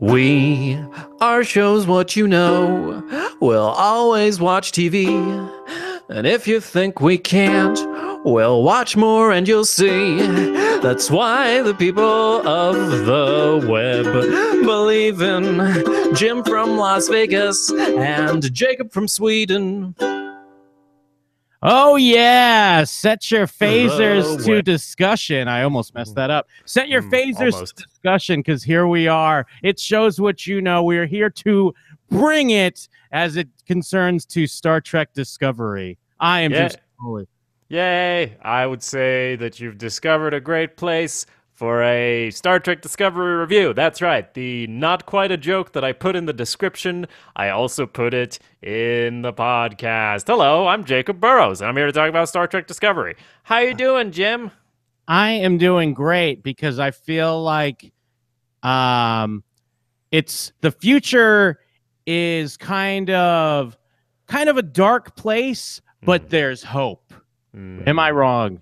We are shows what you know. We'll always watch TV. And if you think we can't, we'll watch more and you'll see. That's why the people of the web believe in Jim from Las Vegas and Jacob from Sweden. Oh, yeah. Set your phasers The to web. discussion. I almost messed that up. Set your phasers almost. to discussion, because here we are. It shows what you know. We're here to bring it as it concerns to Star Trek Discovery. I am just holy. Yay! I would say that you've discovered a great place for a Star Trek Discovery review. That's right. The not quite a joke that I put in the description, I also put it in the podcast. Hello, I'm Jacob Burrows, and I'm here to talk about Star Trek Discovery. How you doing, Jim? I am doing great because I feel like it's the future is kind of a dark place, but there's hope. Am I wrong?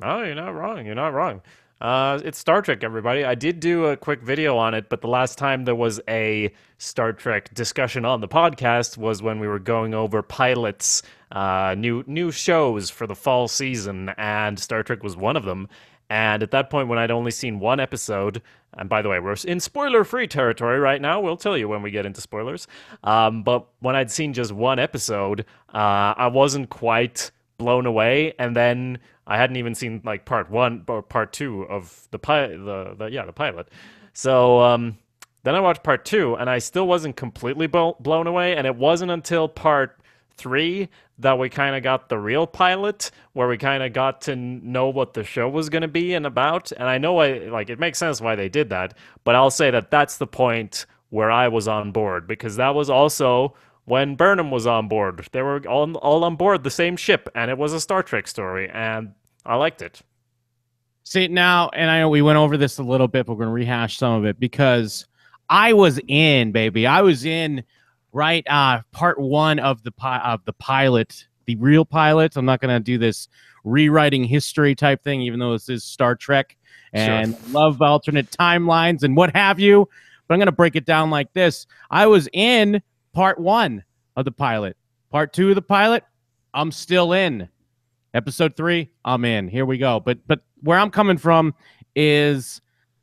Oh, you're not wrong. You're not wrong. It's Star Trek, everybody. I did do a quick video on it, but the last time there was a Star Trek discussion on the podcast was when we were going over pilots, new shows for the fall season, and Star Trek was one of them. And at that point, when I'd only seen one episode, and by the way, we're in spoiler-free territory right now. We'll tell you when we get into spoilers. But when I'd seen just one episode, I wasn't quite blown away, and then I hadn't even seen like part one or part two of the pilot. So then I watched part two, and I still wasn't completely blown away. And it wasn't until part three that we kind of got the real pilot, where we kind of got to know what the show was going to be and about. And I know it makes sense why they did that, but I'll say that that's the point where I was on board, because that was also when Burnham was on board. They were all on board the same ship, and it was a Star Trek story, and I liked it. See, now, and I know we went over this a little bit, but we're going to rehash some of it, because I was in, baby. I was in, right, part one of the pilot, the real pilot. I'm not going to do this rewriting history type thing, even though this is Star Trek and love alternate timelines and what have you. But I'm going to break it down like this. I was in part one of the pilot. Part two of the pilot, I'm still in. Episode 3, I'm in. Here we go. But where I'm coming from is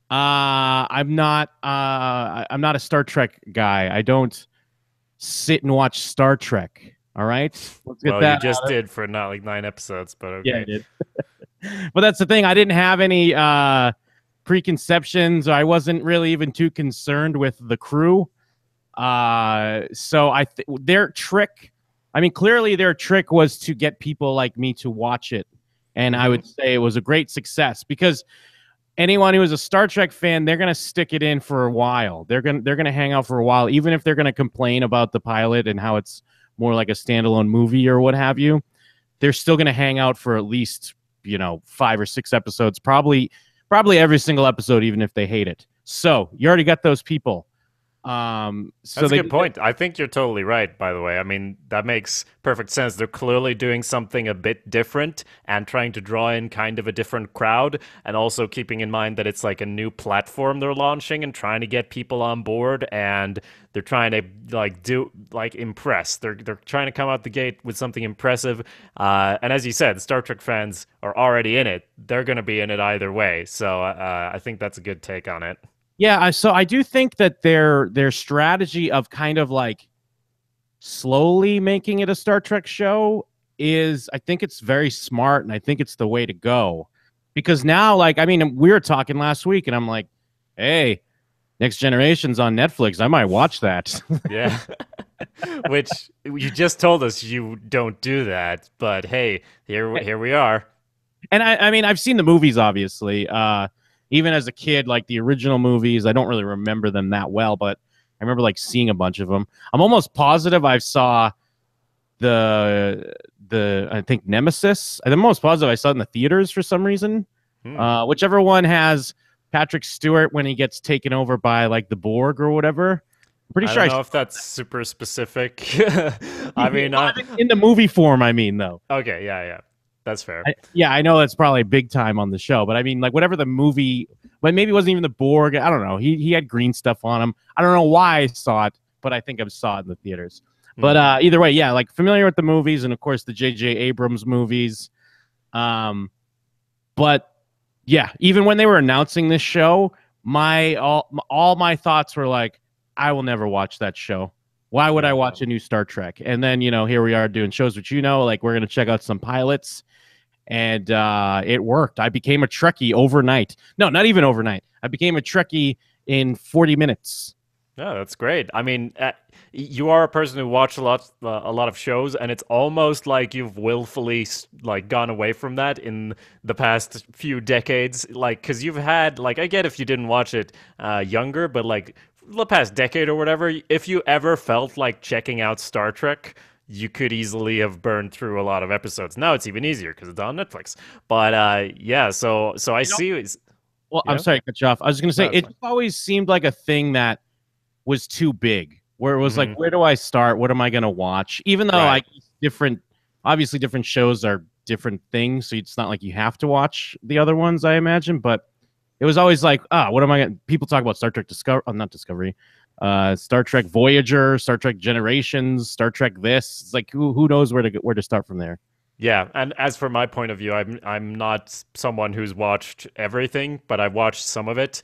I'm not a Star Trek guy. I don't sit and watch Star Trek. All right? Let's get that. You just did for not like 9 episodes, but okay. Yeah, I did. But that's the thing. I didn't have any preconceptions. I wasn't really even too concerned with the crew. So their trick, clearly their trick was to get people like me to watch it. And I would say it was a great success, because anyone who is a Star Trek fan, they're going to stick it in for a while. They're going to hang out for a while, even if they're going to complain about the pilot and how it's more like a standalone movie or what have you. They're still going to hang out for at least, 5 or 6 episodes, probably every single episode, even if they hate it. So you already got those people. That's a good point. I think you're totally right, by the way. I mean, that makes perfect sense. They're clearly doing something a bit different and trying to draw in kind of a different crowd, and also keeping in mind that it's like a new platform they're launching and trying to get people on board, and they're trying to impress. They're trying to come out the gate with something impressive. And as you said, Star Trek fans are already in it. They're going to be in it either way. So I think that's a good take on it. Yeah, so I do think that their strategy of kind of like slowly making it a Star Trek show is, I think it's very smart, and I think it's the way to go. Because now, we were talking last week, and I'm like, hey, Next Generation's on Netflix. I might watch that. Yeah. Which you just told us you don't do that, but hey, here we are. And I've seen the movies, obviously. Even as a kid, like the original movies, I don't really remember them that well, but I remember like seeing a bunch of them. I'm almost positive I saw I think Nemesis. I'm almost positive I saw it in the theaters for some reason. Whichever one has Patrick Stewart when he gets taken over by like the Borg or whatever. I'm pretty sure I don't know if that's super specific. In the movie form, though. Okay, yeah. That's fair. Yeah, I know that's probably big time on the show, but I mean, like whatever the movie, but maybe it wasn't even the Borg. I don't know. He had green stuff on him. I don't know why I saw it, but I think I saw it in the theaters. But either way, yeah, like familiar with the movies and of course the J.J. Abrams movies. But yeah, even when they were announcing this show, all my thoughts were like, I will never watch that show. Why would I watch a new Star Trek? And then, here we are doing shows which like we're going to check out some pilots. And it worked. I became a Trekkie overnight. No, not even overnight. I became a Trekkie in 40 minutes. Yeah, that's great. I mean, you are a person who watched a lot of shows, and it's almost like you've willfully like gone away from that in the past few decades. Like, because you've had like, I get if you didn't watch it younger, but like the past decade or whatever, if you ever felt like checking out Star Trek, you could easily have burned through a lot of episodes. Now it's even easier because it's on Netflix. But yeah, so I see. Well, I'm sorry to cut you off. I was going to say it always seemed like a thing that was too big, where it was like, where do I start? What am I going to watch? Even though obviously different shows are different things, so it's not like you have to watch the other ones, I imagine. But it was always like, what am I going to? People talk about Star Trek not Discovery. Star Trek Voyager, Star Trek Generations, Star Trek this. It's like who knows where to start from there. Yeah, and as for my point of view, I'm not someone who's watched everything, but I watched some of it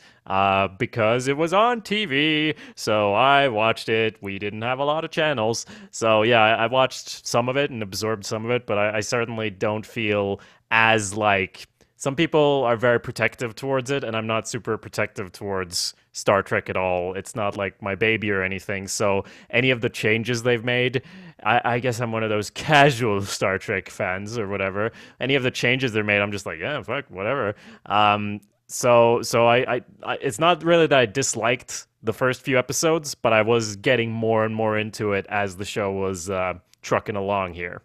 because it was on TV, so I watched it. We didn't have a lot of channels, so yeah, I watched some of it and absorbed some of it, but I certainly don't feel as like... Some people are very protective towards it, and I'm not super protective towards Star Trek at all. It's not like my baby or anything. So any of the changes they've made, I guess I'm one of those casual Star Trek fans or whatever. Any of the changes they're made, I'm just like, yeah, fuck, whatever. So I it's not really that I disliked the first few episodes, but I was getting more and more into it as the show was trucking along here.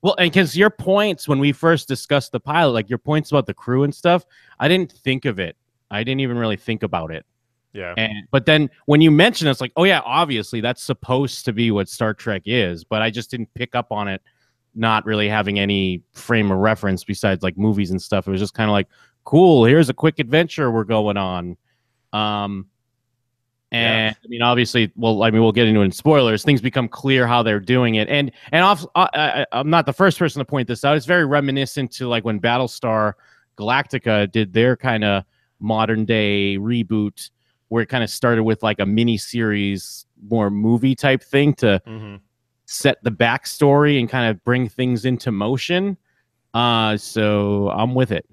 Well, and because your points when we first discussed the pilot, like your points about the crew and stuff, I didn't think of it. I didn't even really think about it. Yeah. But then when you mention it, it's like, oh yeah, obviously that's supposed to be what Star Trek is, but I just didn't pick up on it, not really having any frame of reference besides like movies and stuff. It was just kind of like, cool, here's a quick adventure we're going on. And I mean, obviously, we'll get into it in spoilers. Things become clear how they're doing it, and I'm not the first person to point this out. It's very reminiscent to like when Battlestar Galactica did their kind of modern day reboot, where it kind of started with like a mini series, more movie type thing to set the backstory and kind of bring things into motion. So I'm with it.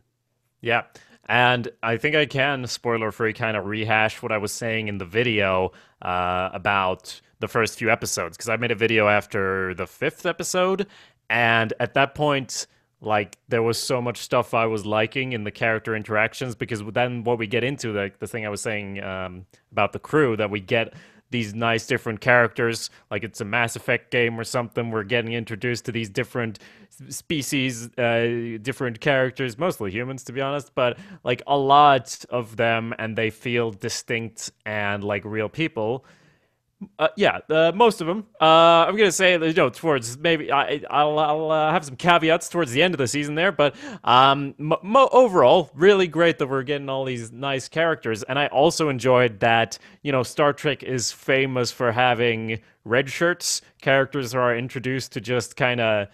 Yeah. And I think I can, spoiler-free, kind of rehash what I was saying in the video about the first few episodes. Because I made a video after the 5th episode, and at that point, like, there was so much stuff I was liking in the character interactions, because then what we get into, like the thing I was saying about the crew, that we get these nice different characters, like it's a Mass Effect game or something. We're getting introduced to these different species, different characters, mostly humans, to be honest, but like a lot of them, and they feel distinct and like real people. Most of them. I'm gonna say, towards maybe I'll have some caveats towards the end of the season there, but overall, really great that we're getting all these nice characters, and I also enjoyed that Star Trek is famous for having red shirts. Characters are introduced to just kind of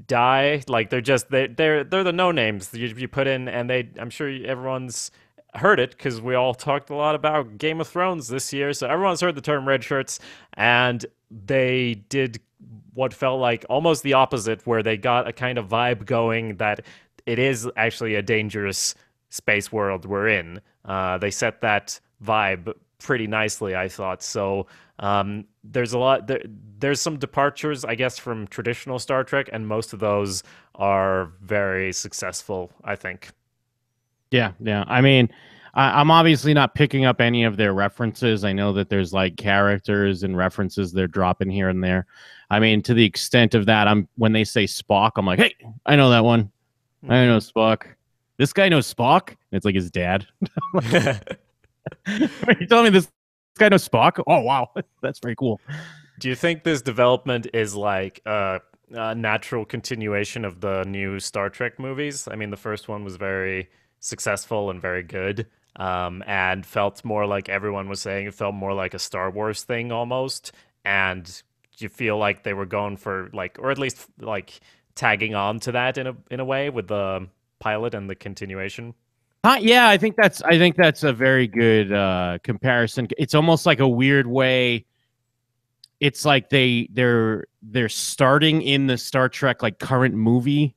die, like they're the no names you put in, and I'm sure everyone's heard it because we all talked a lot about Game of Thrones this year, so everyone's heard the term red shirts, and they did what felt like almost the opposite, where they got a kind of vibe going that it is actually a dangerous space world we're in. They set that vibe pretty nicely, I thought. So there's a lot there's some departures, I guess, from traditional Star Trek, and most of those are very successful, I think. Yeah. I mean, I'm obviously not picking up any of their references. I know that there's like characters and references they're dropping here and there. I mean, to the extent of that, when they say Spock, I'm like, hey, I know that one. I know Spock. This guy knows Spock. And it's like his dad. You telling me this guy knows Spock? Oh, wow. That's very cool. Do you think this development is like natural continuation of the new Star Trek movies. I mean, the first one was very successful and very good, and felt more like everyone was saying it felt more like a Star Wars thing almost. And you feel like they were going for like, or at least like tagging on to that in a way with the pilot and the continuation. Yeah, I think that's a very good comparison. It's almost like a weird way. It's like they're starting in the Star Trek like current movie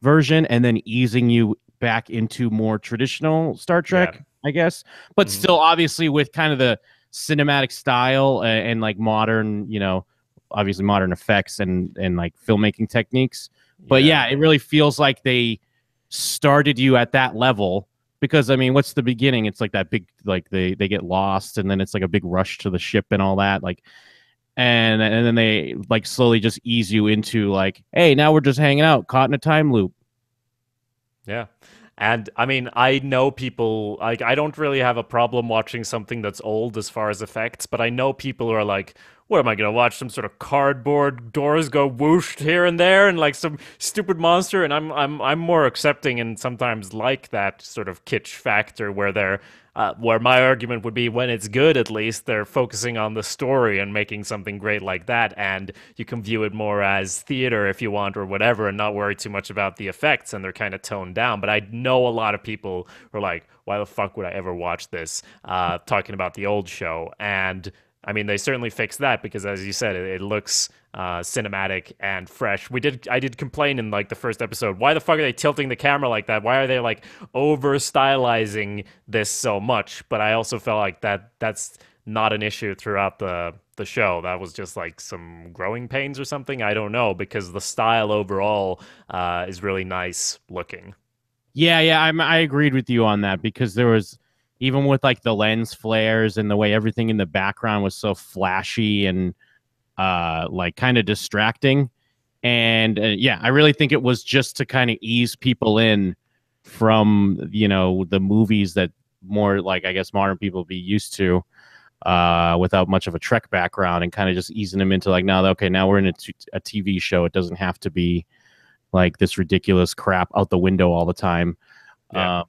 version and then easing you back into more traditional Star Trek, Yeah. I guess. But Mhm. still obviously with kind of the cinematic style and like modern, obviously modern effects and like filmmaking techniques. But Yeah. yeah, it really feels like they started you at that level because I mean, what's the beginning? It's like that big like they get lost and then it's like a big rush to the ship and all that. Like and then they like slowly just ease you into like, hey, now we're just hanging out, caught in a time loop. Yeah. And I mean, I know people like I don't really have a problem watching something that's old as far as effects, but I know people who are like, what am I gonna watch? Some sort of cardboard doors go whooshed here and there and like some stupid monster, and I'm more accepting and sometimes like that sort of kitsch factor where they're where my argument would be when it's good, at least they're focusing on the story and making something great like that, and you can view it more as theater if you want or whatever, and not worry too much about the effects, and they're kind of toned down. But I know a lot of people who are like, why the fuck would I ever watch this? Talking about the old show, and I mean, they certainly fixed that because, as you said, it looks cinematic and fresh. I did complain in like the first episode. Why the fuck are they tilting the camera like that? Why are they like over stylizing this so much? But I also felt like that's not an issue throughout the show. That was just like some growing pains or something. I don't know because the style overall is really nice looking. Yeah, I agreed with you on that because there was even with like the lens flares and the way everything in the background was so flashy and like kind of distracting. And yeah, I really think it was just to kind of ease people in from, the movies that more like I guess modern people be used to without much of a Trek background and kind of just easing them into like, now, okay, now we're in a TV show. It doesn't have to be like this ridiculous crap out the window all the time. Yeah.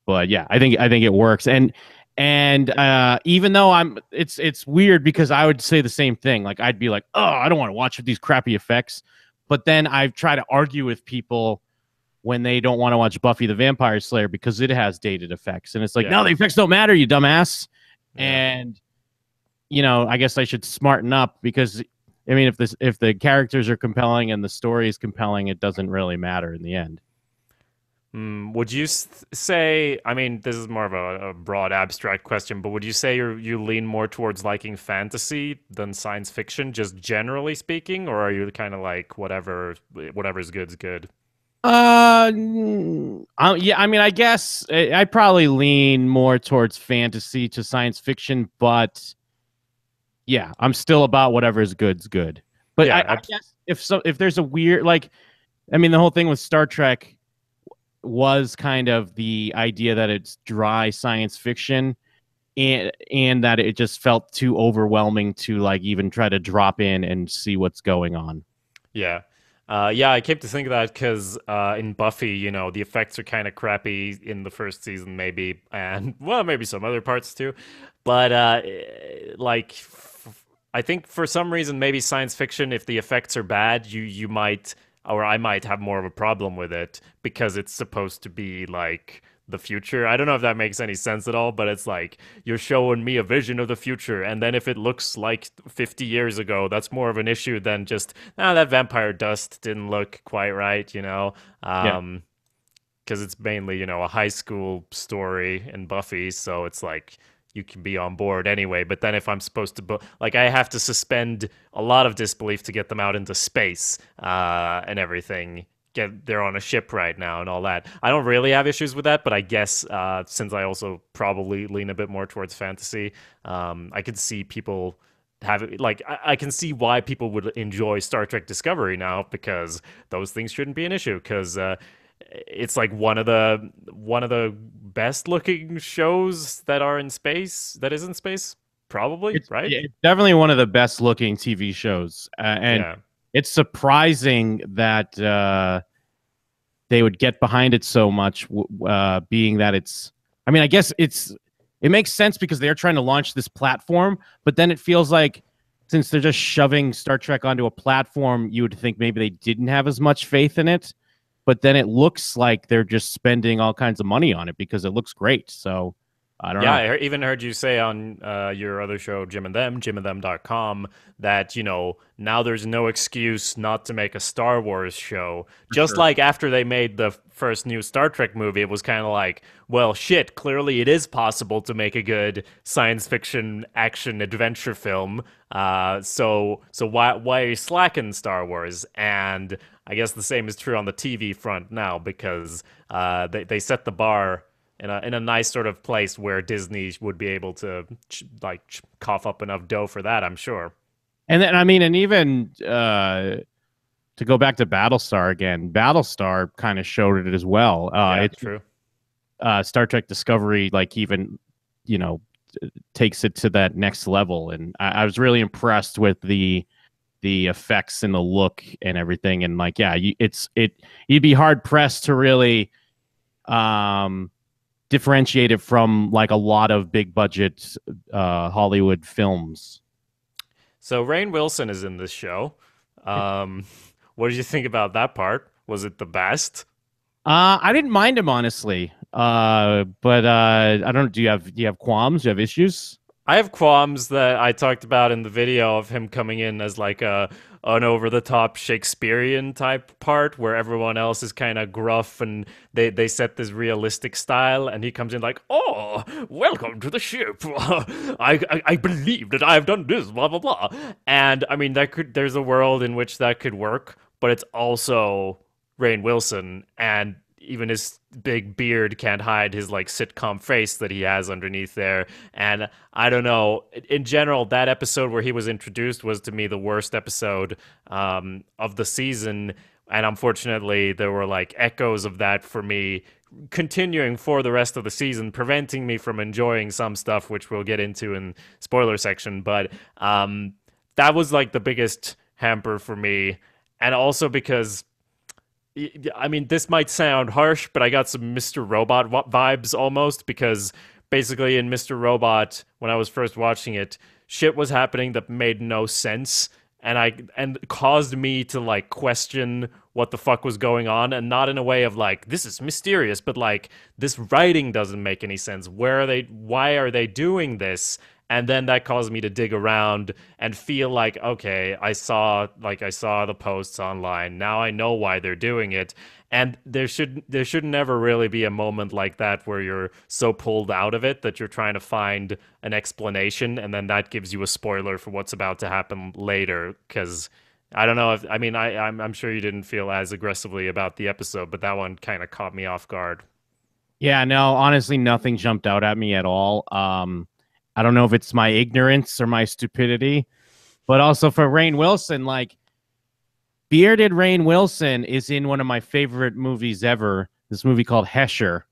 But yeah, I think it works. And even though it's weird because I would say the same thing. Like I'd be like, oh, I don't want to watch these crappy effects. But then I've tried to argue with people when they don't want to watch Buffy the Vampire Slayer because it has dated effects, and it's like, Yeah. no, the effects don't matter, you dumbass. Yeah. And I guess I should smarten up because I mean, if the characters are compelling and the story is compelling, it doesn't really matter in the end. Would you say, I mean, this is more of a broad abstract question, but would you say you lean more towards liking fantasy than science fiction, just generally speaking, or are you kind of like whatever's good's good? Yeah, I mean, I guess I probably lean more towards fantasy to science fiction, but yeah, I'm still about whatever's good's good. But Yeah, I guess if there's a weird like, I mean, the whole thing with Star Trek was kind of the idea that it's dry science fiction and that it just felt too overwhelming to like even try to drop in and see what's going on. yeah. Yeah, I came to think of that because in Buffy, the effects are kind of crappy in the first season, maybe, and well, maybe some other parts too. But like, I think for some reason, maybe science fiction, if the effects are bad, you might, or I might have more of a problem with it because it's supposed to be like the future. I don't know if that makes any sense at all, but it's like you're showing me a vision of the future, and then if it looks like 50 years ago, that's more of an issue than just that vampire dust didn't look quite right, Yeah. because it's mainly a high school story in Buffy, so it's like you can be on board anyway. But then if I'm supposed to like I have to suspend a lot of disbelief to get them out into space and everything. They're on a ship right now and all that. I don't really have issues with that, but I guess since I also probably lean a bit more towards fantasy, I could see people have it like I can see why people would enjoy Star Trek Discovery now because those things shouldn't be an issue because it's like one of the best looking shows that is in space, probably, right? It's definitely one of the best looking TV shows. And Yeah. it's surprising that they would get behind it so much, being that it's. I mean, I guess it makes sense because they're trying to launch this platform, but then it feels like since they're just shoving Star Trek onto a platform, you would think maybe they didn't have as much faith in it. But then it looks like they're just spending all kinds of money on it because it looks great. So I don't know. I even heard you say on your other show, Jim and Them, jimandthem.com, that, now there's no excuse not to make a Star Wars show. Just like after they made the first new Star Trek movie, it was kind of like, well, shit, clearly it is possible to make a good science fiction action adventure film. So why are you slacking, Star Wars? And I guess the same is true on the TV front now, because they set the bar in a nice sort of place where Disney would be able to cough up enough dough for that, I'm sure. And then and even to go back to Battlestar again, Battlestar kind of showed it as well. It's true. Star Trek Discovery, even takes it to that next level, and I was really impressed with the effects and the look and everything. And you'd be hard pressed to really differentiate it from a lot of big budget Hollywood films. So Rainn Wilson is in this show. What did you think about that part? Was it the best? I didn't mind him, honestly. But I don't know. Do you have qualms? Do you have issues? I have qualms that I talked about in the video of him coming in as an over-the-top Shakespearean type part where everyone else is kind of gruff and they set this realistic style, and he comes in like, "Oh, welcome to the ship. I believe that I have done this, blah blah blah." And I mean, there's a world in which that could work, but it's also Rainn Wilson, and even his big beard can't hide his sitcom face that he has underneath there. And I don't know, in general, that episode where he was introduced was to me the worst episode of the season. And unfortunately, there were echoes of that for me continuing for the rest of the season, preventing me from enjoying some stuff, which we'll get into in spoiler section. But that was the biggest hamper for me. And also because, I mean, this might sound harsh, but I got some Mr. Robot vibes almost, because basically in Mr. Robot, when I was first watching it, shit was happening that made no sense, and caused me to question what the fuck was going on, and not in a way of this is mysterious, but this writing doesn't make any sense. Why are they doing this? And then that caused me to dig around and feel okay, I saw the posts online. Now I know why they're doing it. And there should never really be a moment like that where you're so pulled out of it that you're trying to find an explanation, and then that gives you a spoiler for what's about to happen later. Because I don't know I'm sure you didn't feel as aggressively about the episode, but that one kind of caught me off guard. Yeah, no, honestly, nothing jumped out at me at all. I don't know if it's my ignorance or my stupidity, but also for Rainn Wilson, bearded Rainn Wilson is in one of my favorite movies ever, this movie called Hesher,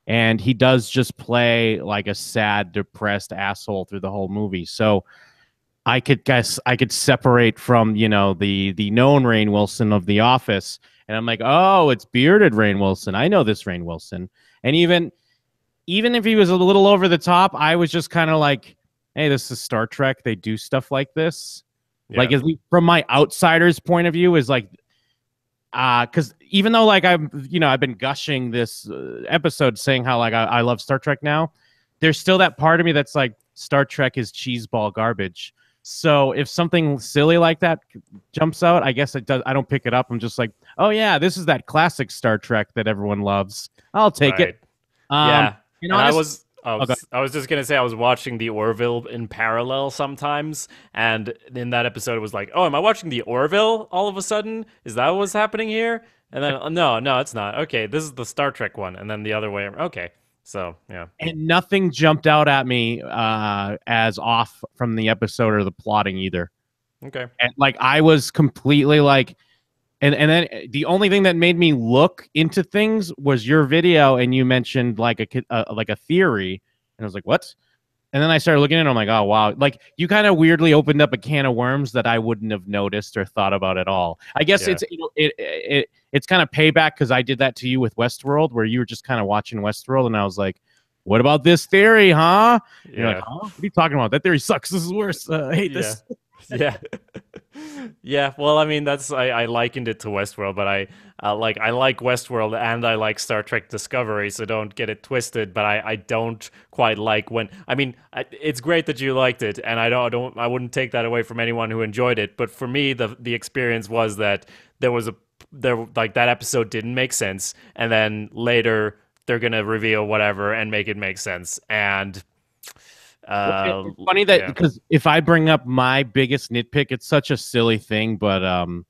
and he does just play a sad, depressed asshole through the whole movie. So I could separate from, the known Rainn Wilson of The Office, and I'm oh, it's bearded Rainn Wilson. I know this Rainn Wilson. And even if he was a little over the top, I was just kind of hey, this is Star Trek. They do stuff like this. Yeah. At least from my outsider's point of view, is because even though I've been gushing this episode saying how I love Star Trek now, there's still that part of me that's Star Trek is cheeseball garbage. So if something silly like that jumps out, I guess it does. I don't pick it up. I'm just oh yeah, this is that classic Star Trek that everyone loves. I'll take it. Yeah. And I was just gonna say I was watching the Orville in parallel sometimes, and in that episode it was oh, am I watching the Orville all of a sudden? Is that what's happening here? And then no, it's not. Okay, this is the Star Trek one, and then the other way. Okay, so yeah. And nothing jumped out at me as off from the episode or the plotting either. Okay. And I was completely And then the only thing that made me look into things was your video, and you mentioned a theory, and I was what? And then I started looking at it, and I'm like, oh wow, like you kind of weirdly opened up a can of worms that I wouldn't have noticed or thought about at all. I guess Yeah. it's kind of payback because I did that to you with Westworld, where you were just kind of watching Westworld, and I was like, what about this theory, huh? And you're like, Yeah. huh? What are you talking about? That theory sucks. This is worse. I hate this. Yeah. Yeah. Well, I mean, I likened it to Westworld, but I like Westworld and I like Star Trek Discovery, so don't get it twisted. But I don't quite like when. I mean, it's great that you liked it, and I wouldn't take that away from anyone who enjoyed it. But for me, the experience was that there like that episode didn't make sense, and then later they're gonna reveal whatever and make it make sense. And It's funny that because if I bring up my biggest nitpick, it's such a silly thing, but and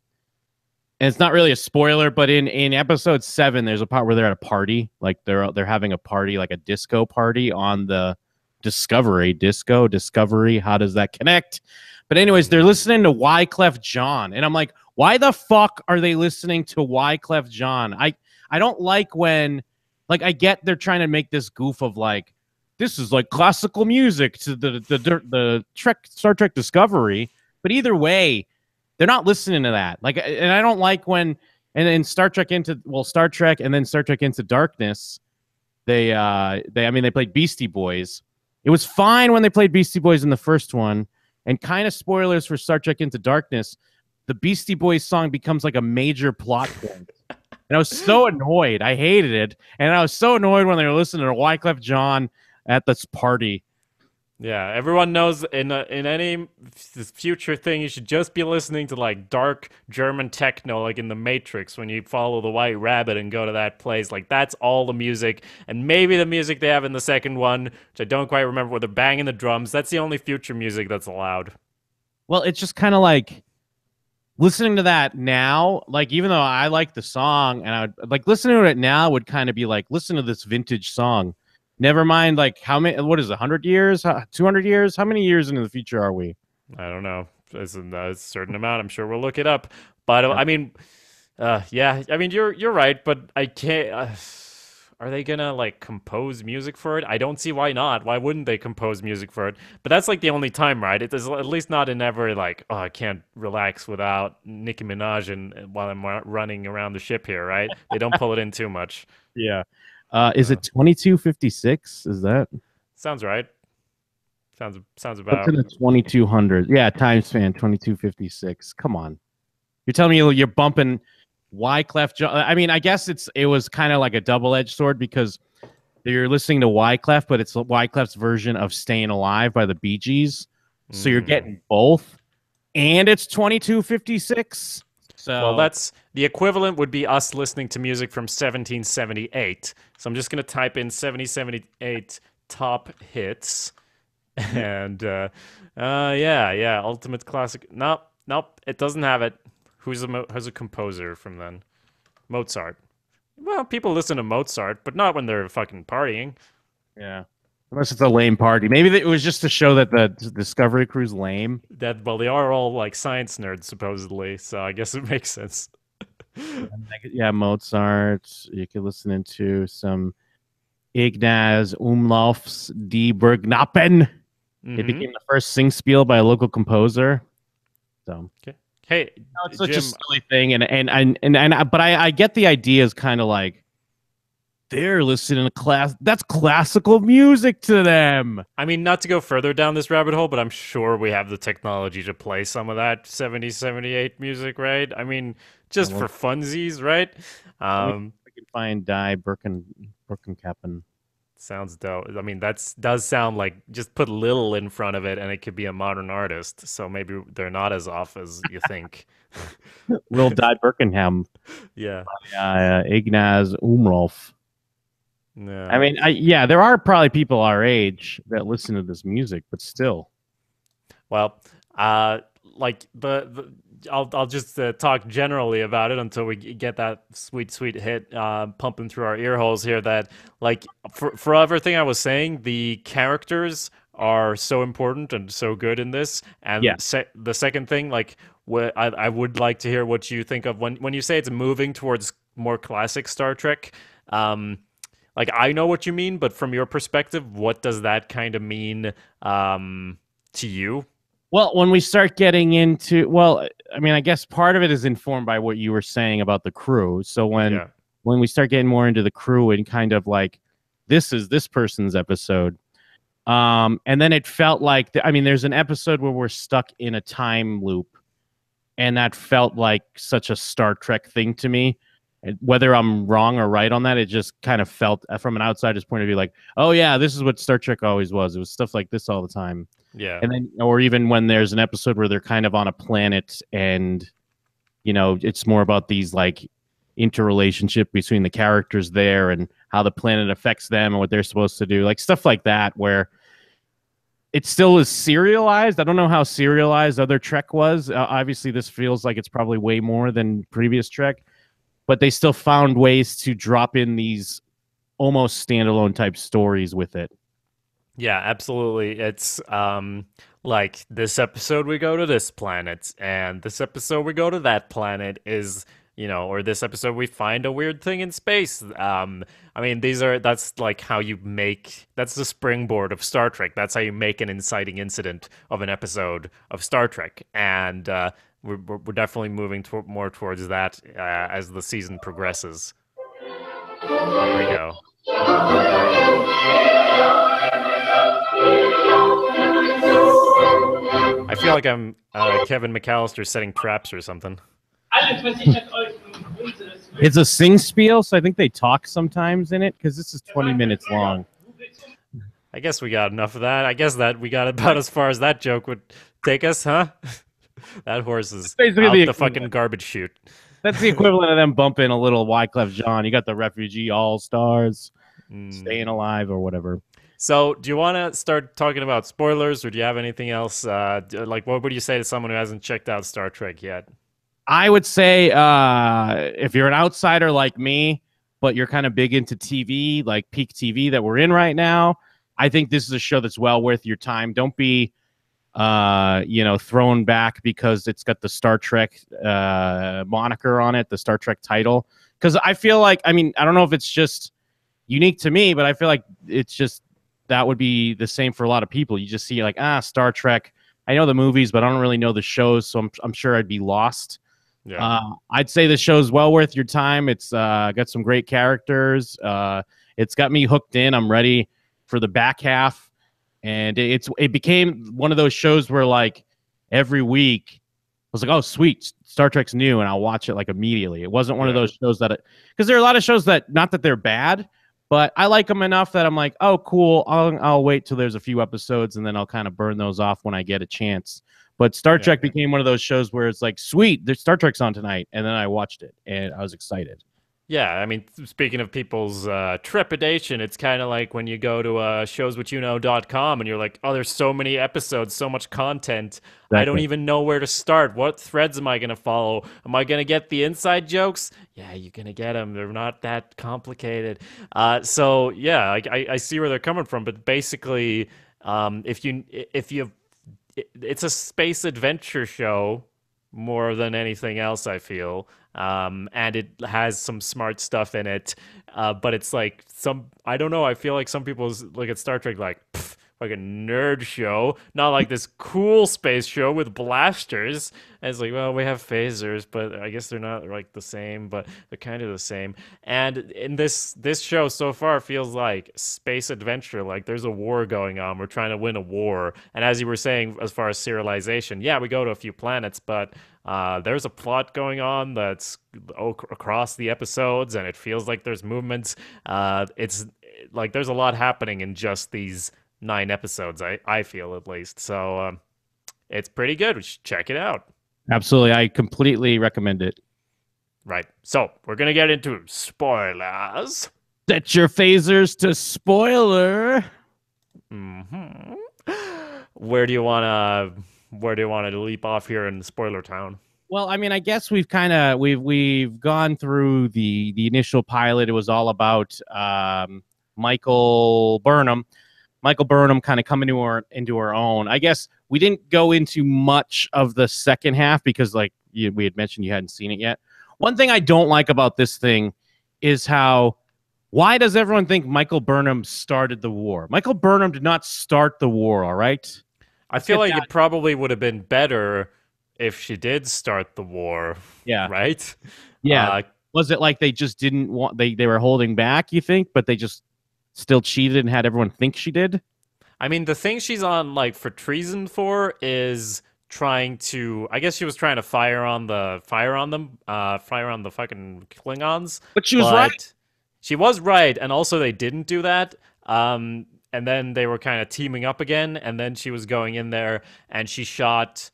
it's not really a spoiler, but in episode 7, there's a part where they're at a party, like they're having a party, like a disco party on the Discovery. How does that connect? But anyways, they're listening to Wyclef Jean, and I'm like, why the fuck are they listening to Wyclef Jean? I don't like when, like, I get they're trying to make this goof of like, this is like classical music to the Star Trek Discovery, but either way, they're not listening to that. Like, and I don't like when, and then Star Trek and then Star Trek Into Darkness, they played Beastie Boys. It was fine when they played Beastie Boys in the first one, and kind of spoilers for Star Trek Into Darkness, the Beastie Boys song becomes like a major plot point. And I was so annoyed. I hated it. And I was so annoyed when they were listening to Wyclef Jean at this party. Yeah, everyone knows in any future thing you should just be listening to like dark German techno, like in the Matrix when you follow the White Rabbit and go to that place. Like that's all the music, and maybe the music they have in the second one, which I don't quite remember, where they're banging the drums. That's the only future music that's allowed. Well, it's just kind of like listening to that now. Like even though I like the song, and I would like listening to it now would kind of be like listen to this vintage song. Never mind, like how many? What is it? 100 years? 200 years? How many years into the future are we? I don't know. It's a certain amount. I'm sure we'll look it up. But I mean, yeah. I mean, you're right. But I can't. Are they gonna like compose music for it? I don't see why not. Why wouldn't they compose music for it? But that's like the only time, right? It is at least not in ever like, oh, I can't relax without Nicki Minaj and while I'm running around the ship here, right? They don't pull it in too much. Yeah. Is it 2256? Is that? Sounds right. Sounds about. What's in the 2200? Yeah, time span 2256. Come on. You're telling me you're bumping Wyclef Jean? I mean, I guess it was kind of like a double-edged sword because you're listening to Wyclef, but it's Wyclef's version of Staying Alive by the Bee Gees. So you're getting both, and it's 2256. So well, that's the equivalent would be us listening to music from 1778. So I'm just going to type in 1778 top hits. And yeah, ultimate classic. Nope, it doesn't have it. Who's a composer from then? Mozart. Well, people listen to Mozart, but not when they're fucking partying. Yeah. Unless it's a lame party. Maybe it was just to show that the Discovery crew's lame. Well, they are all like science nerds supposedly, so I guess it makes sense. Yeah, Mozart. You could listen into some Ignaz Umlauf's Die Bergknappen. It became the first singspiel by a local composer. So okay. Hey, it's such a silly thing, but I get the idea is kind of like they're listening to class. That's classical music to them. I mean, not to go further down this rabbit hole, but I'm sure we have the technology to play some of that 70, 78 music, right? I mean, just for funsies, right? I can find Die Bergknappen. Sounds dope. I mean, does sound like just put Lil in front of it and it could be a modern artist. So maybe they're not as off as you think. Lil Die Berkenham. Yeah. Ignaz Umlauf. Yeah. I mean, there are probably people our age that listen to this music, but still. Well, like I'll just talk generally about it until we get that sweet hit pumping through our ear holes here. That like for everything I was saying, the characters are so important and so good in this. And the second thing, like I would like to hear what you think of when you say it's moving towards more classic Star Trek. like I know what you mean, but from your perspective, what does that kind of mean to you? Well, when we start getting into, well, I mean, I guess part of it is informed by what you were saying about the crew. So Yeah. when we start getting more into the crew and kind of like, this is this person's episode. And then it felt like, I mean, there's an episode where we're stuck in a time loop, and that felt like such a Star Trek thing to me. And whether I'm wrong or right on that, it just kind of felt from an outsider's point of view like, oh yeah, this is what Star Trek always was. It was stuff like this all the time. Yeah. And then, or even when there's an episode where they're kind of on a planet and, you know, it's more about these like interrelationship between the characters there and how the planet affects them and what they're supposed to do, like stuff like that, where it still is serialized. I don't know how serialized other Trek was. Obviously, this feels like it's probably way more than previous Trek, but they still found ways to drop in these almost standalone type stories with it. Yeah, absolutely. It's like this episode we go to this planet, and this episode we go to that planet is, you know, or this episode we find a weird thing in space. I mean, that's like how you make, that's the springboard of Star Trek. That's how you make an inciting incident of an episode of Star Trek, and we're definitely moving more towards that as the season progresses. Here we go. I feel like I'm Kevin McAllister setting traps or something. It's a sing spiel, so I think they talk sometimes in it because this is 20 minutes long. I guess we got enough of that. I guess that we got about as far as that joke would take us, huh? That horse is basically out the fucking garbage chute. That's the equivalent of them bumping a little Wyclef Jean. You got the Refugee All-Stars, Staying Alive or whatever. So do you want to start talking about spoilers, or do you have anything else? Like, what would you say to someone who hasn't checked out Star Trek yet? I would say if you're an outsider like me, but you're kind of big into TV, like peak TV that we're in right now, I think this is a show that's well worth your time. Don't be, thrown back because it's got the Star Trek moniker on it, the Star Trek title. Because I feel like, I mean, I don't know if it's just unique to me, but I feel like it's just that would be the same for a lot of people. You just see like, Star Trek. I know the movies, but I don't really know the shows, so I'm sure I'd be lost. Yeah. I'd say the show's well worth your time. It's got some great characters. It's got me hooked in. I'm ready for the back half, and it became one of those shows where like every week I was like, oh sweet, Star Trek's new, and I'll watch it like immediately. It wasn't one of those shows that, because there are a lot of shows that, not that they're bad, but I like them enough that I'm like, oh cool, I'll wait till there's a few episodes and then I'll kind of burn those off when I get a chance. But Star Trek became one of those shows where it's like, sweet, there's Star Trek's on tonight. And then I watched it, and I was excited. Yeah, I mean, speaking of people's trepidation, it's kind of like when you go to showswhatyouknowshow.com and you're like, oh, there's so many episodes, so much content. Exactly. I don't even know where to start. What threads am I going to follow? Am I going to get the inside jokes? Yeah, you're going to get them. They're not that complicated. So, yeah, I see where they're coming from. But basically, it's a space adventure show more than anything else, I feel. And it has some smart stuff in it. But it's like I don't know, I feel like some people look at Star Trek like a nerd show, not like this cool space show with blasters. And it's like, well, we have phasers, but I guess they're not like the same, but they're kind of the same. And in this show so far feels like space adventure, like there's a war going on. We're trying to win a war. And as you were saying, as far as serialization, yeah, we go to a few planets, but there's a plot going on that's across the episodes, and it feels like there's movements. It's like there's a lot happening in just these 9 episodes, I feel, at least. So it's pretty good. We should check it out. Absolutely. I completely recommend it. Right. So we're going to get into spoilers. Set your phasers to spoiler. Mm-hmm. Where do you want to leap off here in spoiler town? Well, I mean, I guess we've gone through the initial pilot. It was all about Michael Burnham kind of coming into her own. I guess we didn't go into much of the second half because, like we had mentioned, you hadn't seen it yet. One thing I don't like about this thing is how Why does everyone think Michael Burnham started the war? Michael Burnham did not start the war, all right? I Let's feel get like that. it probably would have been better if she did start the war, Yeah. right? Yeah. Uh, Was it like they just didn't want they were holding back, you think, but they just still cheated and had everyone think she did? I mean, the thing she's on like for treason for is trying to. I guess she was trying to fire on the fucking Klingons. But she was right. But she was right, and also they didn't do that. And then they were kind of teaming up again, and then she was going in there and she shot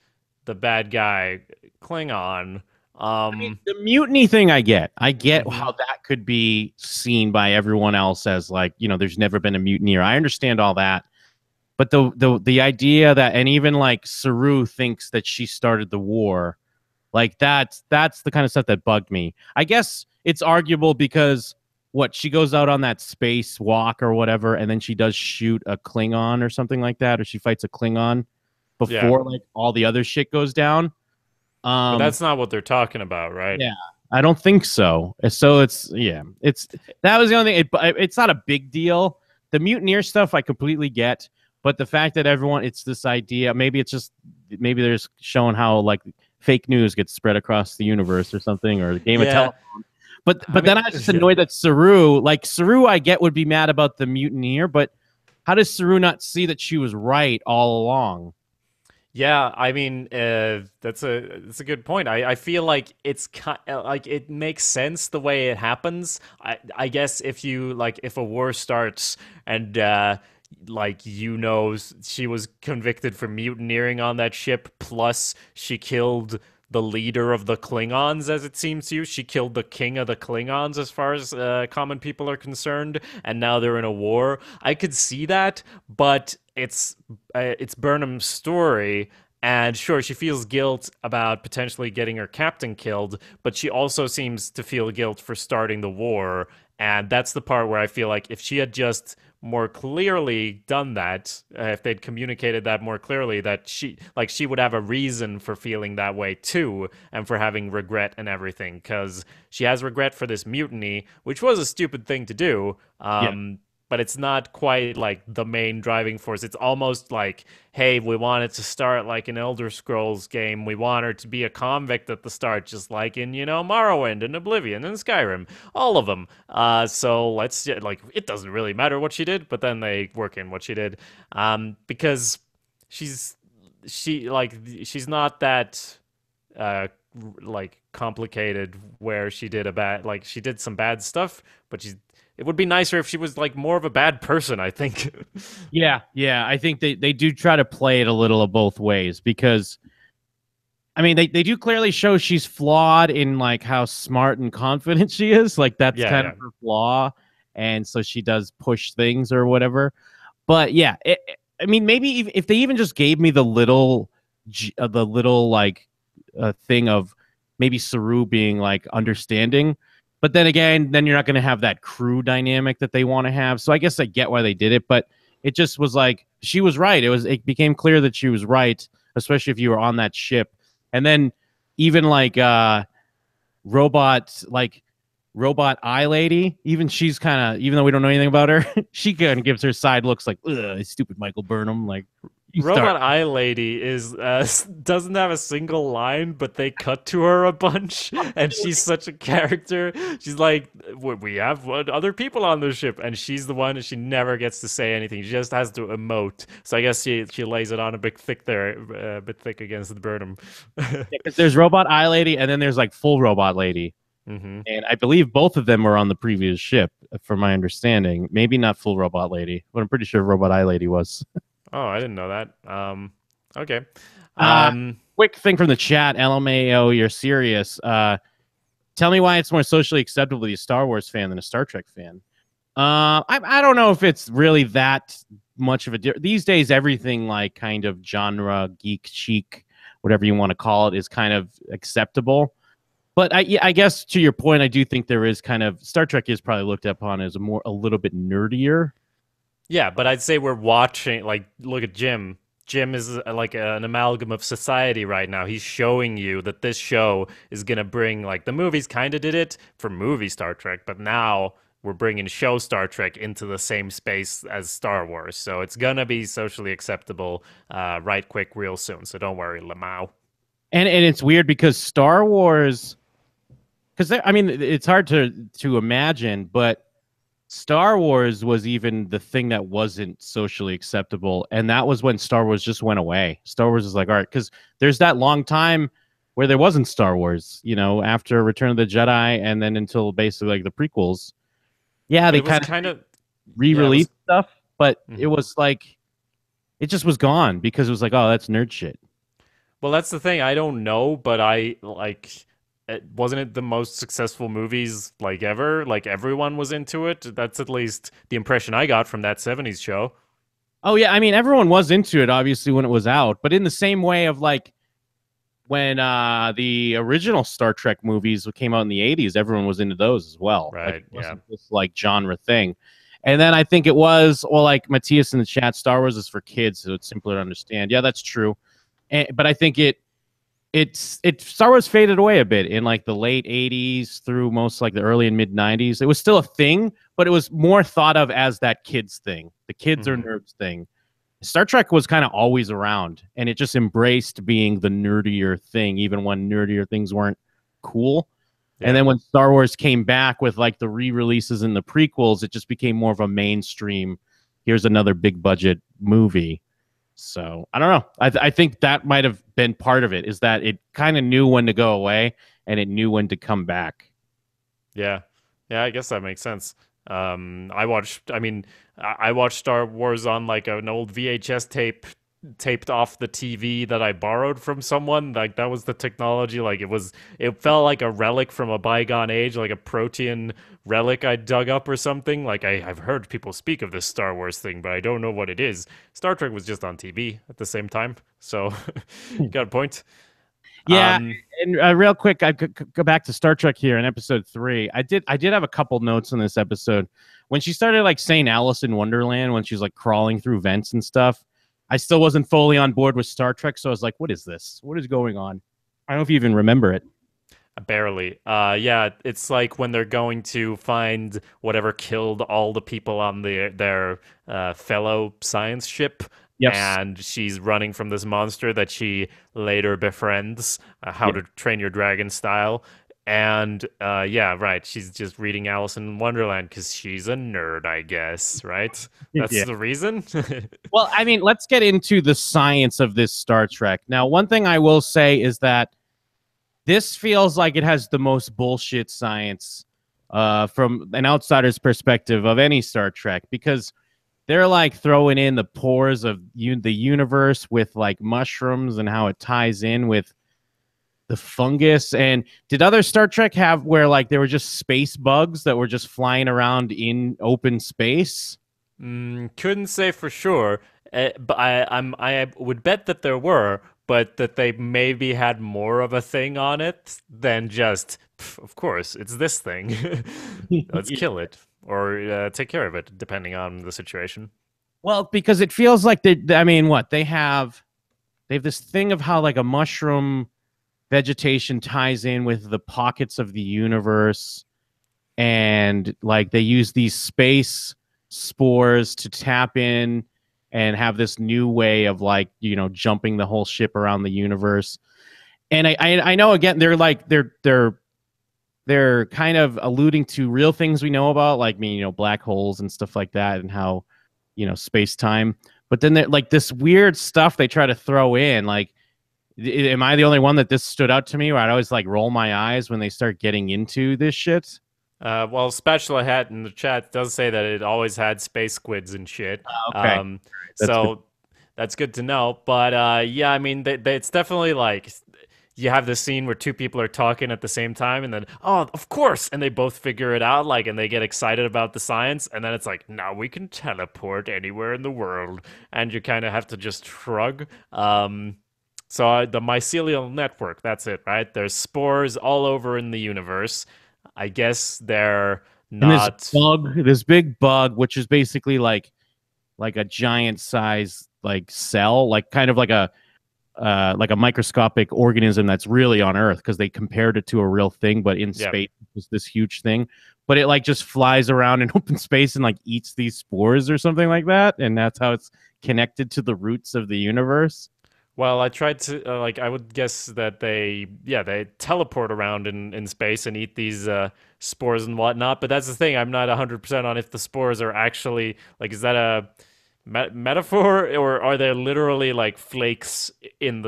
the bad guy Klingon. I mean, the mutiny thing I get. I get Mhm. how that could be seen by everyone else as like, there's never been a mutineer. I understand all that. But the idea that, and even like Saru thinks that she started the war, like that's the kind of stuff that bugged me. I guess it's arguable because what, she goes out on that space walk or whatever, and then she does shoot a Klingon or something like that, or she fights a Klingon Yeah, before like all the other shit goes down. but Um, that's not what they're talking about, right? yeah, I don't think so. So it's that was the only thing. It's not a big deal. The mutineer stuff I completely get, but the fact that everyone, it's this idea. Maybe they're just showing how like fake news gets spread across the universe or something, or the game of Yeah. telephone. But I then mean, I was just annoyed that Saru, I get would be mad about the mutineer, but how does Saru not see that she was right all along? yeah, I mean, that's a good point. I feel like like it makes sense the way it happens. I guess if you like if a war starts and like she was convicted for mutineering on that ship, plus she killed the leader of the Klingons, as it seems to you. She killed the king of the Klingons, as far as common people are concerned, and now they're in a war. I could see that, but it's Burnham's story, and sure, she feels guilt about potentially getting her captain killed, but she also seems to feel guilt for starting the war. And that's the part where I feel like if she had just more clearly done that, if they'd communicated that more clearly, that she would have a reason for feeling that way too, and for having regret and everything, because she has regret for this mutiny, which was a stupid thing to do. Yeah. But it's not quite like the main driving force. It's almost like, hey, we want it to start like an Elder Scrolls game. We want her to be a convict at the start, just like in, Morrowind and Oblivion and Skyrim, all of them. So like, it doesn't really matter what she did, but then they work in what she did, because she's not that uh like complicated where she did some bad stuff, but it would be nicer if she was like more of a bad person, I think. Yeah. I think they do try to play it a little of both ways because I mean they do clearly show she's flawed in like how smart and confident she is. Like that's Yeah, kind yeah. of her flaw. And so she does push things or whatever. But yeah, I mean, maybe if they even just gave me the little like thing of maybe Saru being like understanding, but then again, then you're not going to have that crew dynamic that they want to have. So I guess I get why they did it, but it just was like she was right. It became clear that she was right, especially if you were on that ship. And then even like robot like robot eye lady, even she's kind of, even though we don't know anything about her, she kind of gives her side looks like, ugh, stupid Michael Burnham. Like, you start. Robot Eye Lady is doesn't have a single line, but they cut to her a bunch, and she's such a character. She's like, we have other people on the ship, and she's the one, and she never gets to say anything. She just has to emote. So I guess she lays it on a bit thick there, a bit thick against the Burnham. Because there's robot eye lady, and then there's like full robot lady. hmm And I believe both of them were on the previous ship, from my understanding. Maybe not full robot lady, but I'm pretty sure robot eye lady was. Oh, I didn't know that. Okay. Uh, Um, quick thing from the chat, LMAO, you're serious. Tell me why it's more socially acceptable to be a Star Wars fan than a Star Trek fan. I don't know if it's really that much of a these days. Everything like kind of genre, geek, chic, whatever you want to call it, is kind of acceptable. But I guess to your point, I do think there is kind of Star Trek is probably looked upon as a little bit nerdier. yeah, but I'd say we're watching, like, look at Jim. Jim is like an amalgam of society right now. He's showing you that this show is going to bring, like, the movies kind of did it for movie Star Trek, but now we're bringing show Star Trek into the same space as Star Wars. So it's gonna be socially acceptable right quick real soon. So don't worry, Lamau. And it's weird because Star Wars, because I mean it's hard to imagine, but Star Wars was even the thing that wasn't socially acceptable, and that was when Star Wars just went away. Star Wars is like, all right, because there's that long time where there wasn't Star Wars, you know, after Return of the Jedi, and then until basically like the prequels. Yeah, But they it was kind of yeah, it was re-released stuff, but it mhm. was like it just was gone because it was like, oh, that's nerd shit. Well, that's the thing. I don't know, but I like wasn't it the most successful movies like ever? Like everyone was into it. That's at least the impression I got from that 70s show. Oh yeah, I mean everyone was into it obviously when it was out, but in the same way of like when the original Star Trek movies came out in the 80s, everyone was into those as well. Like Right, it yeah. wasn't this like genre thing. And then I think it was, well, like Matthias in the chat, Star Wars is for kids, so it's simpler to understand. Yeah, that's true. But I think it's Star Wars faded away a bit in like the late 80s through most like the early and mid 90s. It was still a thing, but it was more thought of as that kids thing, the kids are Mhm. nerds thing. Star Trek was kind of always around, and it just embraced being the nerdier thing, even when nerdier things weren't cool. And Yeah. then when Star Wars came back with like the re-releases and the prequels, it just became more of a mainstream. Here's another big budget movie. So I don't know. I think that might have been part of it. Is that it kind of knew when to go away and it knew when to come back. Yeah. Yeah, I guess that makes sense. I mean, I watched Star Wars on like an old VHS tape taped off the TV that I borrowed from someone. Like that was the technology. Like it felt like a relic from a bygone age, like a protean relic I dug up or something. Like I've heard people speak of this Star Wars thing, but I don't know what it is. Star Trek was just on TV at the same time. So got a point. Yeah, Um, and real quick, I could go back to Star Trek here in episode 3. I did have a couple notes on this episode. When she started like saying Alice in Wonderland, when she's like crawling through vents and stuff, I still wasn't fully on board with Star Trek, so I was like, "What is this? What is going on?" I don't know if you even remember it. Barely. Yeah, it's like when they're going to find whatever killed all the people on their fellow science ship, Yes. and she's running from this monster that she later befriends, How Yeah. to Train Your Dragon style. And yeah, right. She's just reading Alice in Wonderland because she's a nerd, I guess. Right? That's Yeah. the reason. Well, I mean, let's get into the science of this Star Trek. Now, one thing I will say is that this feels like it has the most bullshit science from an outsider's perspective of any Star Trek, because they're like throwing in the pores of the universe with like mushrooms and how it ties in with the fungus. And did other Star Trek have where like there were just space bugs that were just flying around in open space? Couldn't say for sure, but I would bet that there were, but that they maybe had more of a thing on it than just, of course, it's this thing. Let's kill it or take care of it, depending on the situation. Well, because it feels like I mean, what they have this thing of how like a mushroom vegetation ties in with the pockets of the universe, and like they use these space spores to tap in and have this new way of like, you know, jumping the whole ship around the universe. And I know, again, they're like they're kind of alluding to real things we know about, like, you know, black holes and stuff like that, and how, you know, space time. But then they're like this weird stuff they try to throw in. Like, am I the only one that this stood out to me, where I'd always like roll my eyes when they start getting into this shit? Well, Spatula Hat in the chat does say that it always had space squids and shit. Okay, that's good. So that's good to know. But yeah, I mean, it's definitely like you have this scene where two people are talking at the same time, and then, oh, of course, and they both figure it out, like, and they get excited about the science, and then it's like, now we can teleport anywhere in the world, and you kind of have to just shrug. So the mycelial network, that's it, right? There's spores all over in the universe. I guess they're And not. this big bug, which is basically like a giant size like cell, like kind of like a microscopic organism that's really on Earth, because they compared it to a real thing, but in Yeah. space it was this huge thing. but it like just flies around in open space and like eats these spores or something like that, and that's how it's connected to the roots of the universe. Well, I tried to like I would guess that they teleport around in space and eat these spores and whatnot. But that's the thing, I'm not 100% on if the spores are actually like, is that a metaphor, or are they literally like flakes in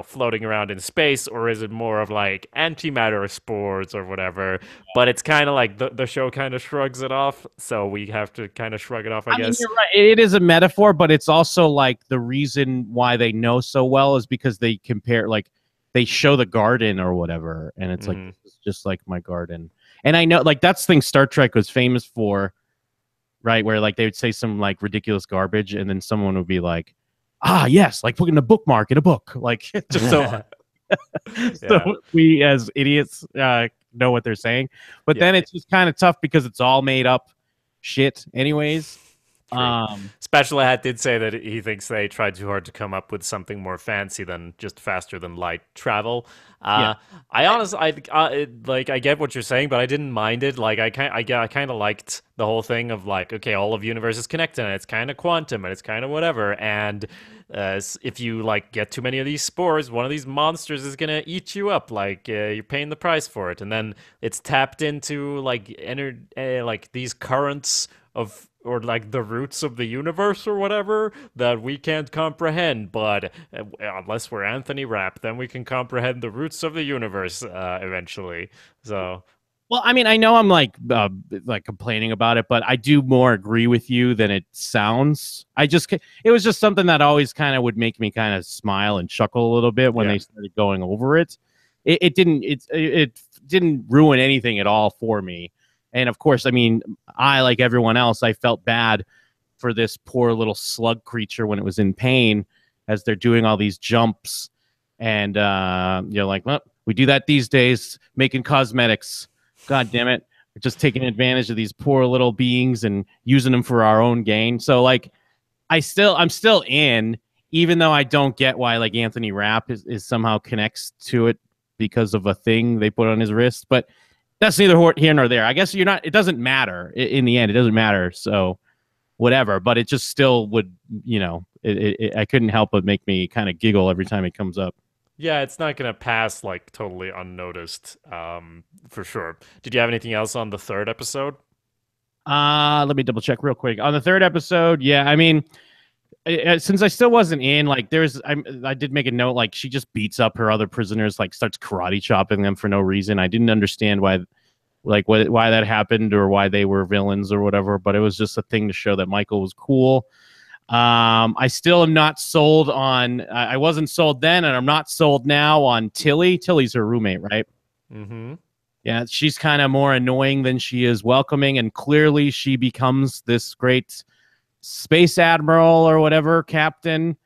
floating around in space, or is it more of like antimatter spores or whatever? But it's kind of like the show kind of shrugs it off, so we have to kind of shrug it off, I I mean, guess. you're right. It is a metaphor, but it's also like the reason why they know so well is because they compare, like, they show the garden or whatever, and it's like, Mhm. this is just like my garden. And I know, like, that's the thing Star Trek was famous for, right? Where like they would say some like ridiculous garbage, and then someone would be like, "Ah, yes, like putting a bookmark in a book," like just so Yeah. we as idiots know what they're saying. But Yeah. then it's just kind of tough because it's all made up shit, anyways. True. Special Hat did say that he thinks they tried too hard to come up with something more fancy than just faster than light travel. Yeah. I honestly, I get what you're saying, but I didn't mind it. Like, I kind of liked the whole thing of like, okay, all of universe is connected, and it's kind of quantum, and it's kind of whatever. And if you like get too many of these spores, one of these monsters is gonna eat you up. Like, you're paying the price for it, and then it's tapped into like like these currents of, or like the roots of the universe or whatever that we can't comprehend, but unless we're Anthony Rapp, then we can comprehend the roots of the universe eventually. So Well, I mean, I know I'm like complaining about it, but I do more agree with you than it sounds. It was just something that always kind of would make me kind of smile and chuckle a little bit when yeah. they started going over it. It didn't ruin anything at all for me. And of course, I mean, I, like everyone else, I felt bad for this poor little slug creature when it was in pain as they're doing all these jumps. And you're like, well, we do that these days, making cosmetics. God damn it. We're just taking advantage of these poor little beings and using them for our own gain. So like I'm still in, even though I don't get why like Anthony Rapp is somehow connects to it because of a thing they put on his wrist. But that's neither here nor there. I guess it doesn't matter in the end. It doesn't matter. So whatever, but it just still would, I couldn't help but make me kind of giggle every time it comes up. Yeah, it's not gonna pass like totally unnoticed, for sure. Did you have anything else on the third episode? Let me double check real quick. On the third episode, yeah, I mean, since I still wasn't in, like, I did make a note, like, she just beats up her other prisoners, like, starts karate chopping them for no reason. I didn't understand why that happened or why they were villains or whatever, but it was just a thing to show that Michael was cool. I still am not sold on. I wasn't sold then, and I'm not sold now on Tilly. Tilly's her roommate, right? Mm-hmm. Yeah, she's kind of more annoying than she is welcoming, and clearly she becomes this great space admiral or whatever, captain.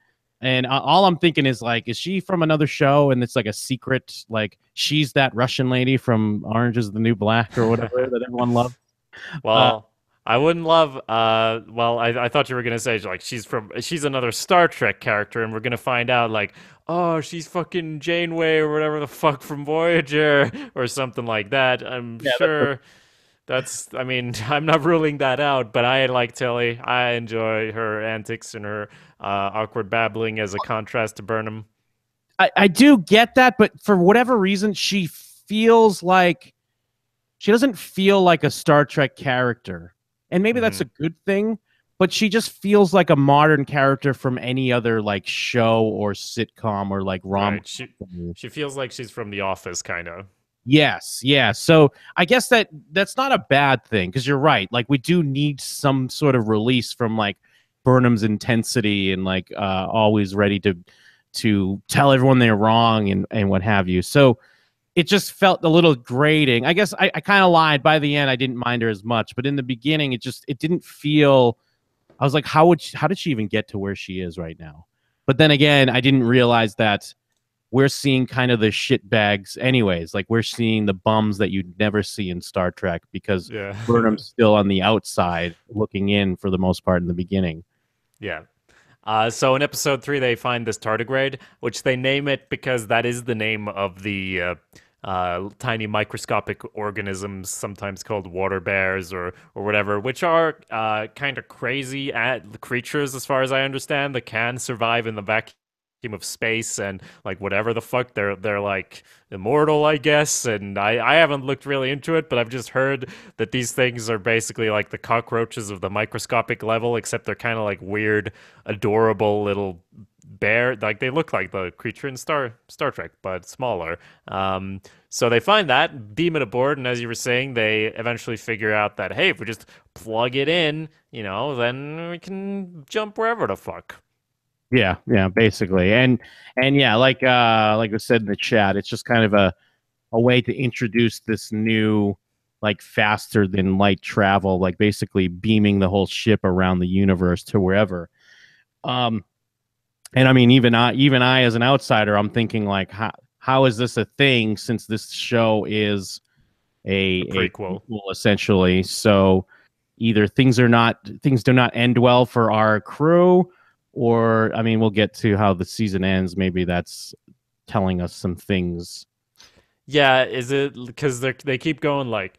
And all I'm thinking is like, is she from another show? And it's like a secret, like she's that Russian lady from Orange is the New Black or whatever that everyone loves. Well, I wouldn't love. Well, I thought you were gonna say like she's another Star Trek character, and we're gonna find out like, oh, she's fucking Janeway or whatever the fuck from Voyager or something like that. I'm sure. I mean, I'm not ruling that out, but I like Tilly. I enjoy her antics and her awkward babbling as a contrast to Burnham. I do get that, but for whatever reason, she doesn't feel like a Star Trek character. And maybe that's a good thing, but she just feels like a modern character from any other like show or sitcom or like rom. Right. She feels like she's from The Office, kind of. Yes, yeah. So I guess that's not a bad thing because you're right. Like we do need some sort of release from like Burnham's intensity and like always ready to tell everyone they're wrong and what have you. So it just felt a little grating. I guess I kind of lied. By the end, I didn't mind her as much, but in the beginning, it didn't feel. I was like, how did she even get to where she is right now? But then again, I didn't realize that we're seeing kind of the shit bags anyways. Like we're seeing the bums that you'd never see in Star Trek because Burnham's still on the outside looking in for the most part in the beginning. Yeah. So in episode 3, they find this tardigrade, which they name it because that is the name of the tiny microscopic organisms, sometimes called water bears or whatever, which are kind of crazy creatures, as far as I understand, that can survive in the vacuum of space and like whatever the fuck. They're like immortal, I guess. And I haven't looked really into it, but I've just heard that these things are basically like the cockroaches of the microscopic level, except they're kind of like weird, adorable little bear. Like they look like the creature in Star Trek, but smaller. So they find that, beam it aboard, and as you were saying, they eventually figure out that, hey, if we just plug it in, then we can jump wherever the fuck. Yeah, yeah, basically. And yeah, like I said in the chat, it's just kind of a way to introduce this new like faster than light travel, like basically beaming the whole ship around the universe to wherever. And I mean, even I as an outsider, I'm thinking like, how is this a thing, since this show is a prequel essentially? So either things do not end well for our crew, or I mean, we'll get to how the season ends. Maybe that's telling us some things. Yeah, is it because they keep going like,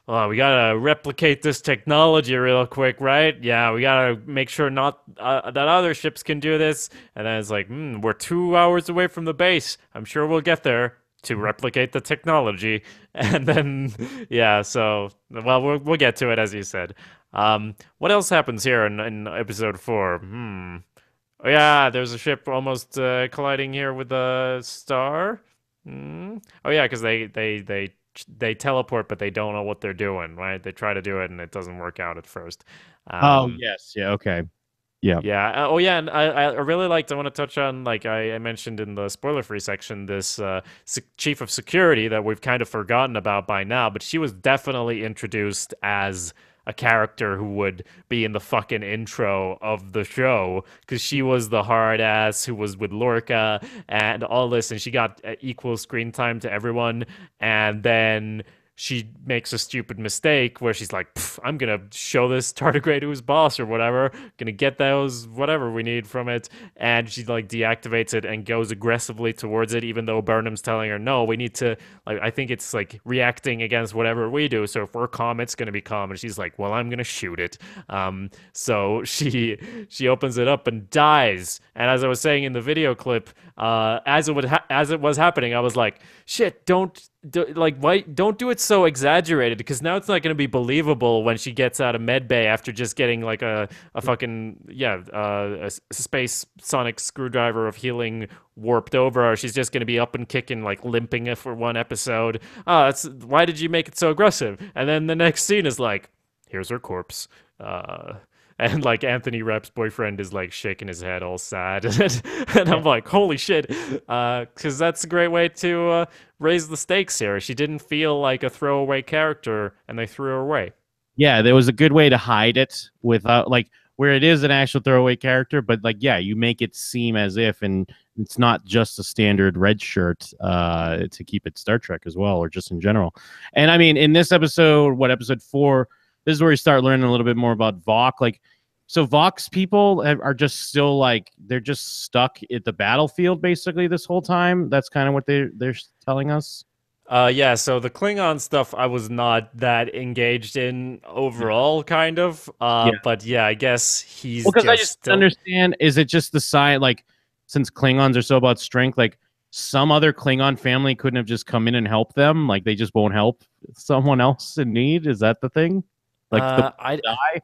oh, we gotta replicate this technology real quick, right? Yeah, we gotta make sure not that other ships can do this. And then it's like, we're 2 hours away from the base. I'm sure we'll get there to replicate the technology. And then, yeah, so well, we'll get to it, as you said. What else happens here in episode 4? Oh yeah, there's a ship almost colliding here with a star. Oh yeah, because they teleport, but they don't know what they're doing, right? They try to do it, and it doesn't work out at first. Oh yes, yeah, okay, yeah, yeah. Oh yeah, and I really liked. I want to touch on, like I mentioned in the spoiler-free section, this chief of security that we've kind of forgotten about by now, but she was definitely introduced as a character who would be in the fucking intro of the show, because she was the hard ass who was with Lorca and all this, and she got equal screen time to everyone, and then she makes a stupid mistake where she's like, I'm gonna show this tardigrade who's boss or whatever, gonna get those whatever we need from it, and she like deactivates it and goes aggressively towards it, even though Burnham's telling her, no, we need to, like, I think it's like reacting against whatever we do, so if we're calm, it's gonna be calm. And she's like, well, I'm gonna shoot it. So she opens it up and dies. And as I was saying in the video clip, as it was happening, I was like, shit, don't do it so exaggerated, because now it's not going to be believable when she gets out of medbay after just getting like a fucking a space sonic screwdriver of healing warped over her. She's just going to be up and kicking, like limping for one episode. Why did you make it so aggressive? And then the next scene is like, here's her corpse. And like Anthony Rapp's boyfriend is like shaking his head all sad. And I'm like, holy shit. Because that's a great way to raise the stakes here. She didn't feel like a throwaway character, and they threw her away. Yeah, there was a good way to hide it without, like, where it is an actual throwaway character, but like, yeah, you make it seem as if, and it's not just a standard red shirt to keep it Star Trek as well, or just in general. And I mean, in this episode, episode 4, this is where you start learning a little bit more about Vok. Like, so Vok's people are just still like, they're just stuck at the battlefield basically this whole time. That's kind of what they're telling us. Yeah, so the Klingon stuff I was not that engaged in overall, kind of. But yeah, I guess he's because I just understand, is it just the side, like, since Klingons are so about strength, like some other Klingon family couldn't have just come in and helped them? Like they just won't help someone else in need? Is that the thing? Like die?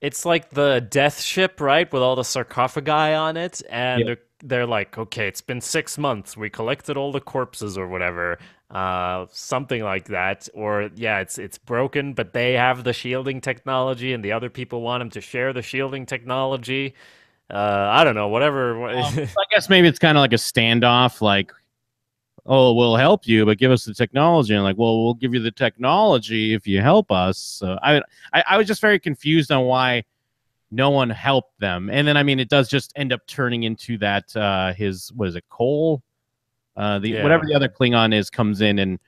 It's like the death ship, right, with all the sarcophagi on it, and they're like, okay, it's been 6 months, we collected all the corpses or whatever, something like that. Or yeah, it's broken, but they have the shielding technology, and the other people want them to share the shielding technology. I don't know, whatever. I guess maybe it's kind of like a standoff, like, oh, we'll help you, but give us the technology. And like, well, we'll give you the technology if you help us. So I was just very confused on why no one helped them. And then, I mean, it does just end up turning into that what is it, Cole? Whatever the other Klingon is comes in and,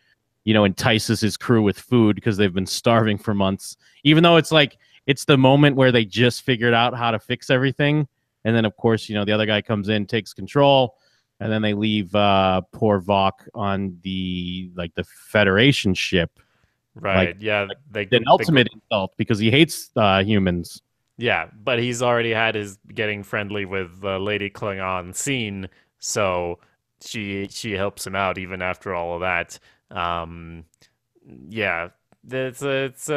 entices his crew with food because they've been starving for months. Even though it's like, it's the moment where they just figured out how to fix everything. And then, of course, the other guy comes in, takes control. and then they leave poor Vok on the Federation ship. Right. Like, Yeah. an ultimate insult because he hates humans. Yeah, but he's already had his getting friendly with Lady Klingon scene, so she helps him out even after all of that. Um, yeah, it's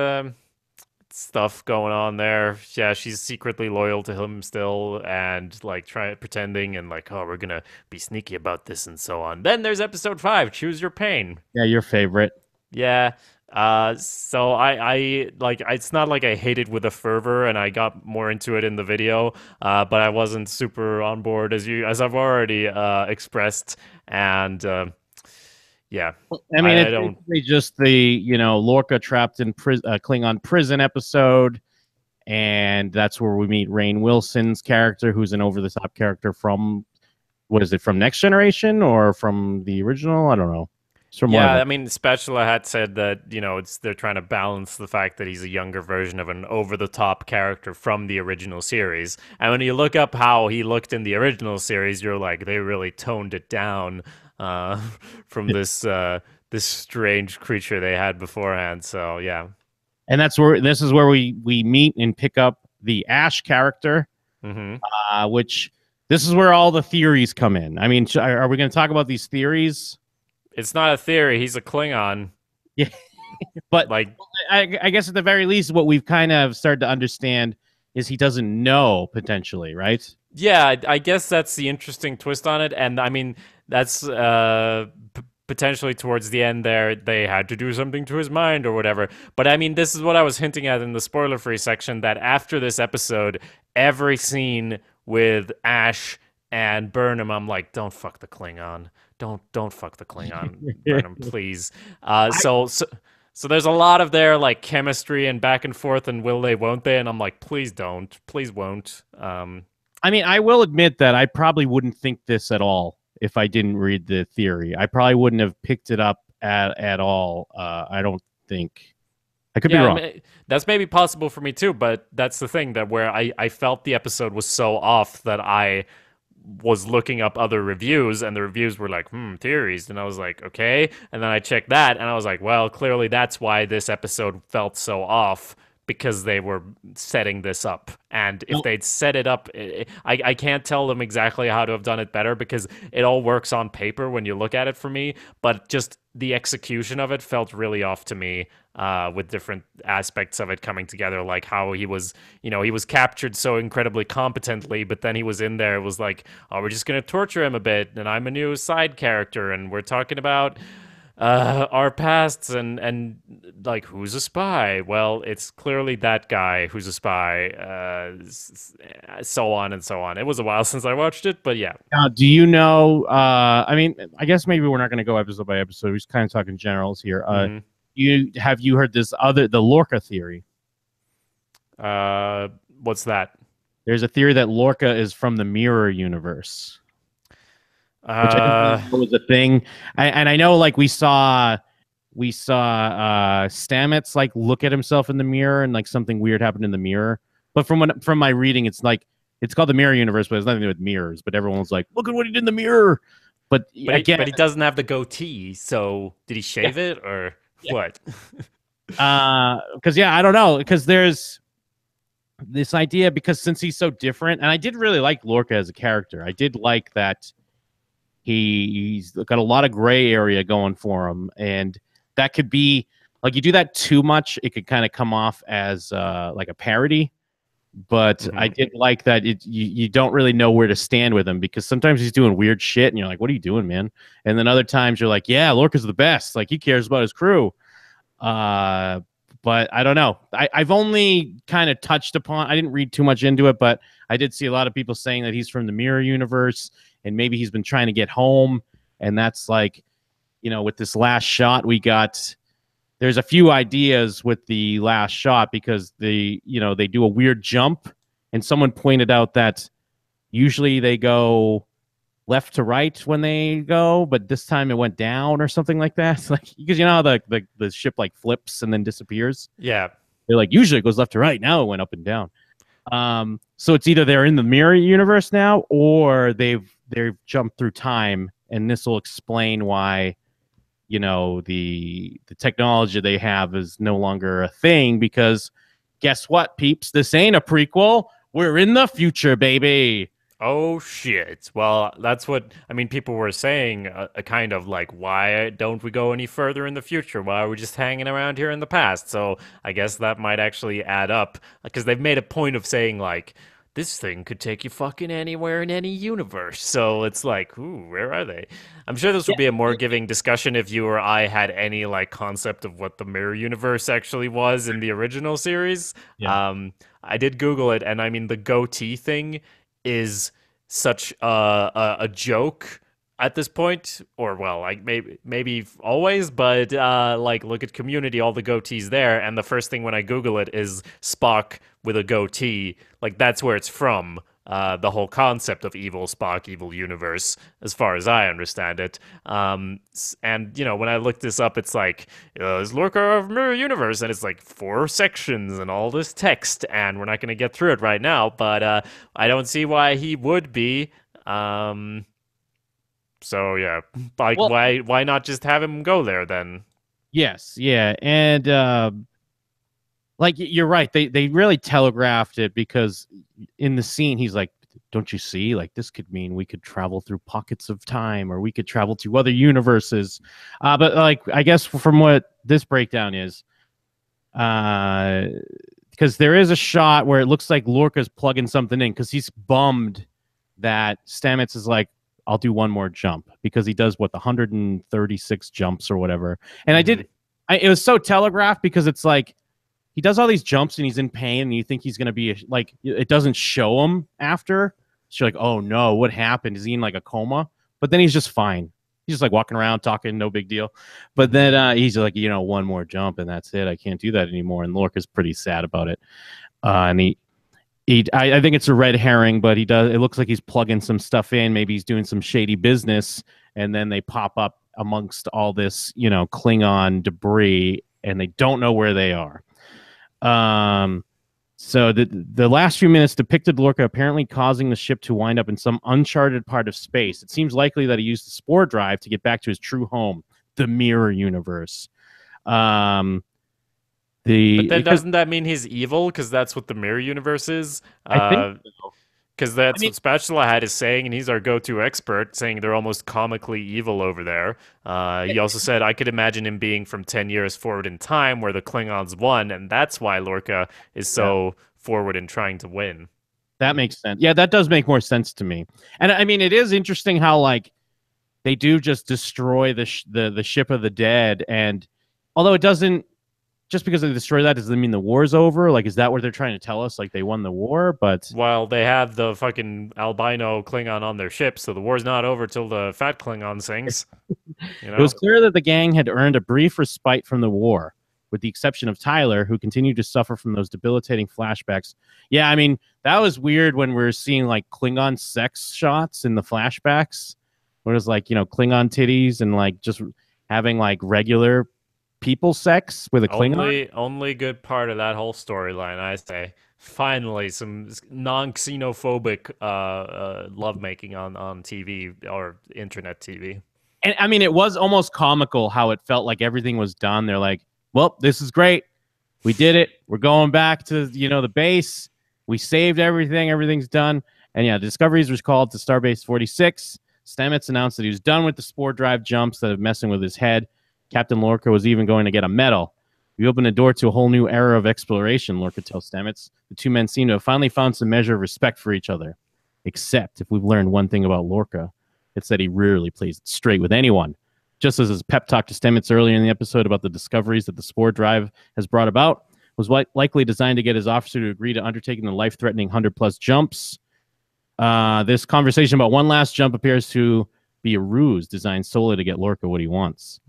stuff going on there. Yeah, she's secretly loyal to him still, and like pretending and like, oh, we're gonna be sneaky about this and so on. Then there's episode 5, Choose Your Pain. Yeah, your favorite. Yeah. So I like, it's not like I hate it with a fervor and I got more into it in the video, but I wasn't super on board as I've already expressed. And yeah, I mean, it's don't. basically just the Lorca trapped in Klingon prison episode, and that's where we meet Rainn Wilson's character, who's an over-the-top character from, what is it, from Next Generation or from the original? I don't know. Yeah, I mean, Spatula had said that, they're trying to balance the fact that he's a younger version of an over-the-top character from the original series. And when you look up how he looked in the original series, you're like, they really toned it down from this strange creature they had beforehand. So, yeah. And this is where we meet and pick up the Ash character, which this is where all the theories come in. I mean, are we going to talk about these theories? It's not a theory. He's a Klingon. Yeah, but like, I guess at the very least, what we've kind of started to understand is he doesn't know potentially, right? Yeah, I guess that's the interesting twist on it. And I mean, that's potentially towards the end there, they had to do something to his mind or whatever. But I mean, this is what I was hinting at in the spoiler-free section, that after this episode, every scene with Ash and Burnham, I'm like, don't fuck the Klingon. Don't fuck the Klingon, Burnham, please. So there's a lot of their like chemistry and back and forth and will they, won't they? And I'm like, please don't, please won't. I mean, I will admit that I probably wouldn't think this at all if I didn't read the theory. I probably wouldn't have picked it up at all. I don't think. I could be wrong. I mean, that's maybe possible for me too, but that's the thing, that where I felt the episode was so off that I was looking up other reviews, and the reviews were like, theories, and I was like, okay, and then I checked that, and I was like, well, clearly that's why this episode felt so off, because they were setting this up. And if they'd set it up, I can't tell them exactly how to have done it better, because it all works on paper when you look at it for me, but just the execution of it felt really off to me, with different aspects of it coming together, like how he was, he was captured so incredibly competently, but then he was in there, it was like, oh, we're just going to torture him a bit, and I'm a new side character, and we're talking about our pasts, and like, who's a spy? Well, it's clearly that guy who's a spy, so on and so on. It was a while since I watched it, but yeah. Do you know, I mean, I guess maybe we're not going to go episode by episode, we're just kind of talking generals here. Have you heard the Lorca theory? What's that? There's a theory that Lorca is from the mirror universe, which I didn't know was a thing. And I know, like, we saw Stamets like look at himself in the mirror, and like something weird happened in the mirror. But from my reading, it's like it's called the mirror universe, but it's nothing to do with mirrors. But everyone's like, look at what he did in the mirror. But again, he doesn't have the goatee. So did he shave it or? What? Because I don't know, because there's this idea, because since he's so different, and I did really like Lorca as a character. I did like that he's got a lot of gray area going for him, and that could be like, you do that too much, it could kind of come off as like a parody. But I did like that you don't really know where to stand with him, because sometimes he's doing weird shit and you're like, what are you doing, man? And then other times you're like, yeah, Lorca's the best. Like, he cares about his crew. But I don't know. I've only kind of touched upon, I didn't read too much into it, but I did see a lot of people saying that he's from the mirror universe and maybe he's been trying to get home. And that's like, with this last shot we got, there's a few ideas with the last shot, because they do a weird jump, and someone pointed out that usually they go left to right when they go, but this time it went down or something like that. It's like, because how the ship like flips and then disappears. Yeah. They're like, usually it goes left to right. Now it went up and down. So it's either they're in the mirror universe now, or they've jumped through time, and this will explain why, you know, the technology they have is no longer a thing, because guess what, peeps? This ain't a prequel. We're in the future, baby. Oh shit. Well, that's what I mean. People were saying a kind of like, why don't we go any further in the future? Why are we just hanging around here in the past? So I guess that might actually add up because they've made a point of saying like, this thing could take you fucking anywhere in any universe. So it's like, ooh, where are they? I'm sure this would be a more giving discussion if you or I had any like concept of what the mirror universe actually was in the original series. Yeah. I did Google it, and I mean the goatee thing is such a joke at this point, or well, like maybe always, but like look at Community, all the goatees there, and the first thing when I Google it is Spock with a goatee. Like that's where it's from. The whole concept of evil Spock, evil universe, as far as I understand it. And, you know, when I look this up, it's like, is Lorca of Mirror Universe? And it's like 4 sections and all this text, and we're not going to get through it right now, but I don't see why he would be. So, yeah, like, Well, why not just have him go there then? yes, yeah, and like you're right. They really telegraphed it, because in the scene he's like, "Don't you see? Like this could mean we could travel through pockets of time, or we could travel to other universes." But like, I guess from what this breakdown is, because there is a shot where it looks like Lorca's plugging something in, because he's bummed that Stamets is like, "I'll do one more jump," because he does what, the 136 jumps or whatever. And it was so telegraphed, because it's like, he does all these jumps and he's in pain, and you think he's going to be like, it doesn't show him after. So you're like, oh no, what happened? Is he in like a coma? But then he's just fine. He's just like walking around talking, no big deal. But then he's like, you know, one more jump and that's it. I can't do that anymore. And Lorca's pretty sad about it. And I think it's a red herring, but it looks like he's plugging some stuff in. Maybe he's doing some shady business, and then they pop up amongst all this, you know, Klingon debris, and they don't know where they are. So the last few minutes depicted Lorca apparently causing the ship to wind up in some uncharted part of space. It seems likely that he used the spore drive to get back to his true home, the mirror universe. But then doesn't that mean he's evil? Because that's what the mirror universe is. I think so. Because that's what Spatula Hat is saying, and he's our go-to expert, saying they're almost comically evil over there. He also said, I could imagine him being from 10 years forward in time, where the Klingons won, and that's why Lorca is so forward in trying to win. That makes sense. Yeah, that does make more sense to me. And I mean, it is interesting how, like, they do just destroy the ship of the dead, and although it doesn't, just because they destroy that doesn't mean the war's over. Like, is that what they're trying to tell us? Like, they won the war, but... Well, they have the fucking albino Klingon on their ship, so the war's not over till the fat Klingon sings. You know? It was clear that the gang had earned a brief respite from the war, with the exception of Tyler, who continued to suffer from those debilitating flashbacks. Yeah, I mean, that was weird when we were seeing, like, Klingon sex shots in the flashbacks, where it was, like, you know, Klingon titties and, like, just having, like, regular people sex with a Klingon. Only good part of that whole storyline, I say. Finally, some non-xenophobic lovemaking on TV or internet TV. And I mean, it was almost comical how it felt like everything was done. They're like, well, this is great. We did it. We're going back to, you know, the base. We saved everything. Everything's done. And yeah, Discoveries was called to Starbase 46. Stamets announced that he was done with the spore drive jumps that are messing with his head. Captain Lorca was even going to get a medal. We opened a door to a whole new era of exploration, Lorca tells Stamets. The two men seem to have finally found some measure of respect for each other. Except, if we've learned one thing about Lorca, it's that he rarely plays it straight with anyone. Just as his pep talk to Stamets earlier in the episode about the discoveries that the spore drive has brought about was likely designed to get his officer to agree to undertaking the life-threatening 100-plus jumps. This conversation about one last jump appears to be a ruse designed solely to get Lorca what he wants.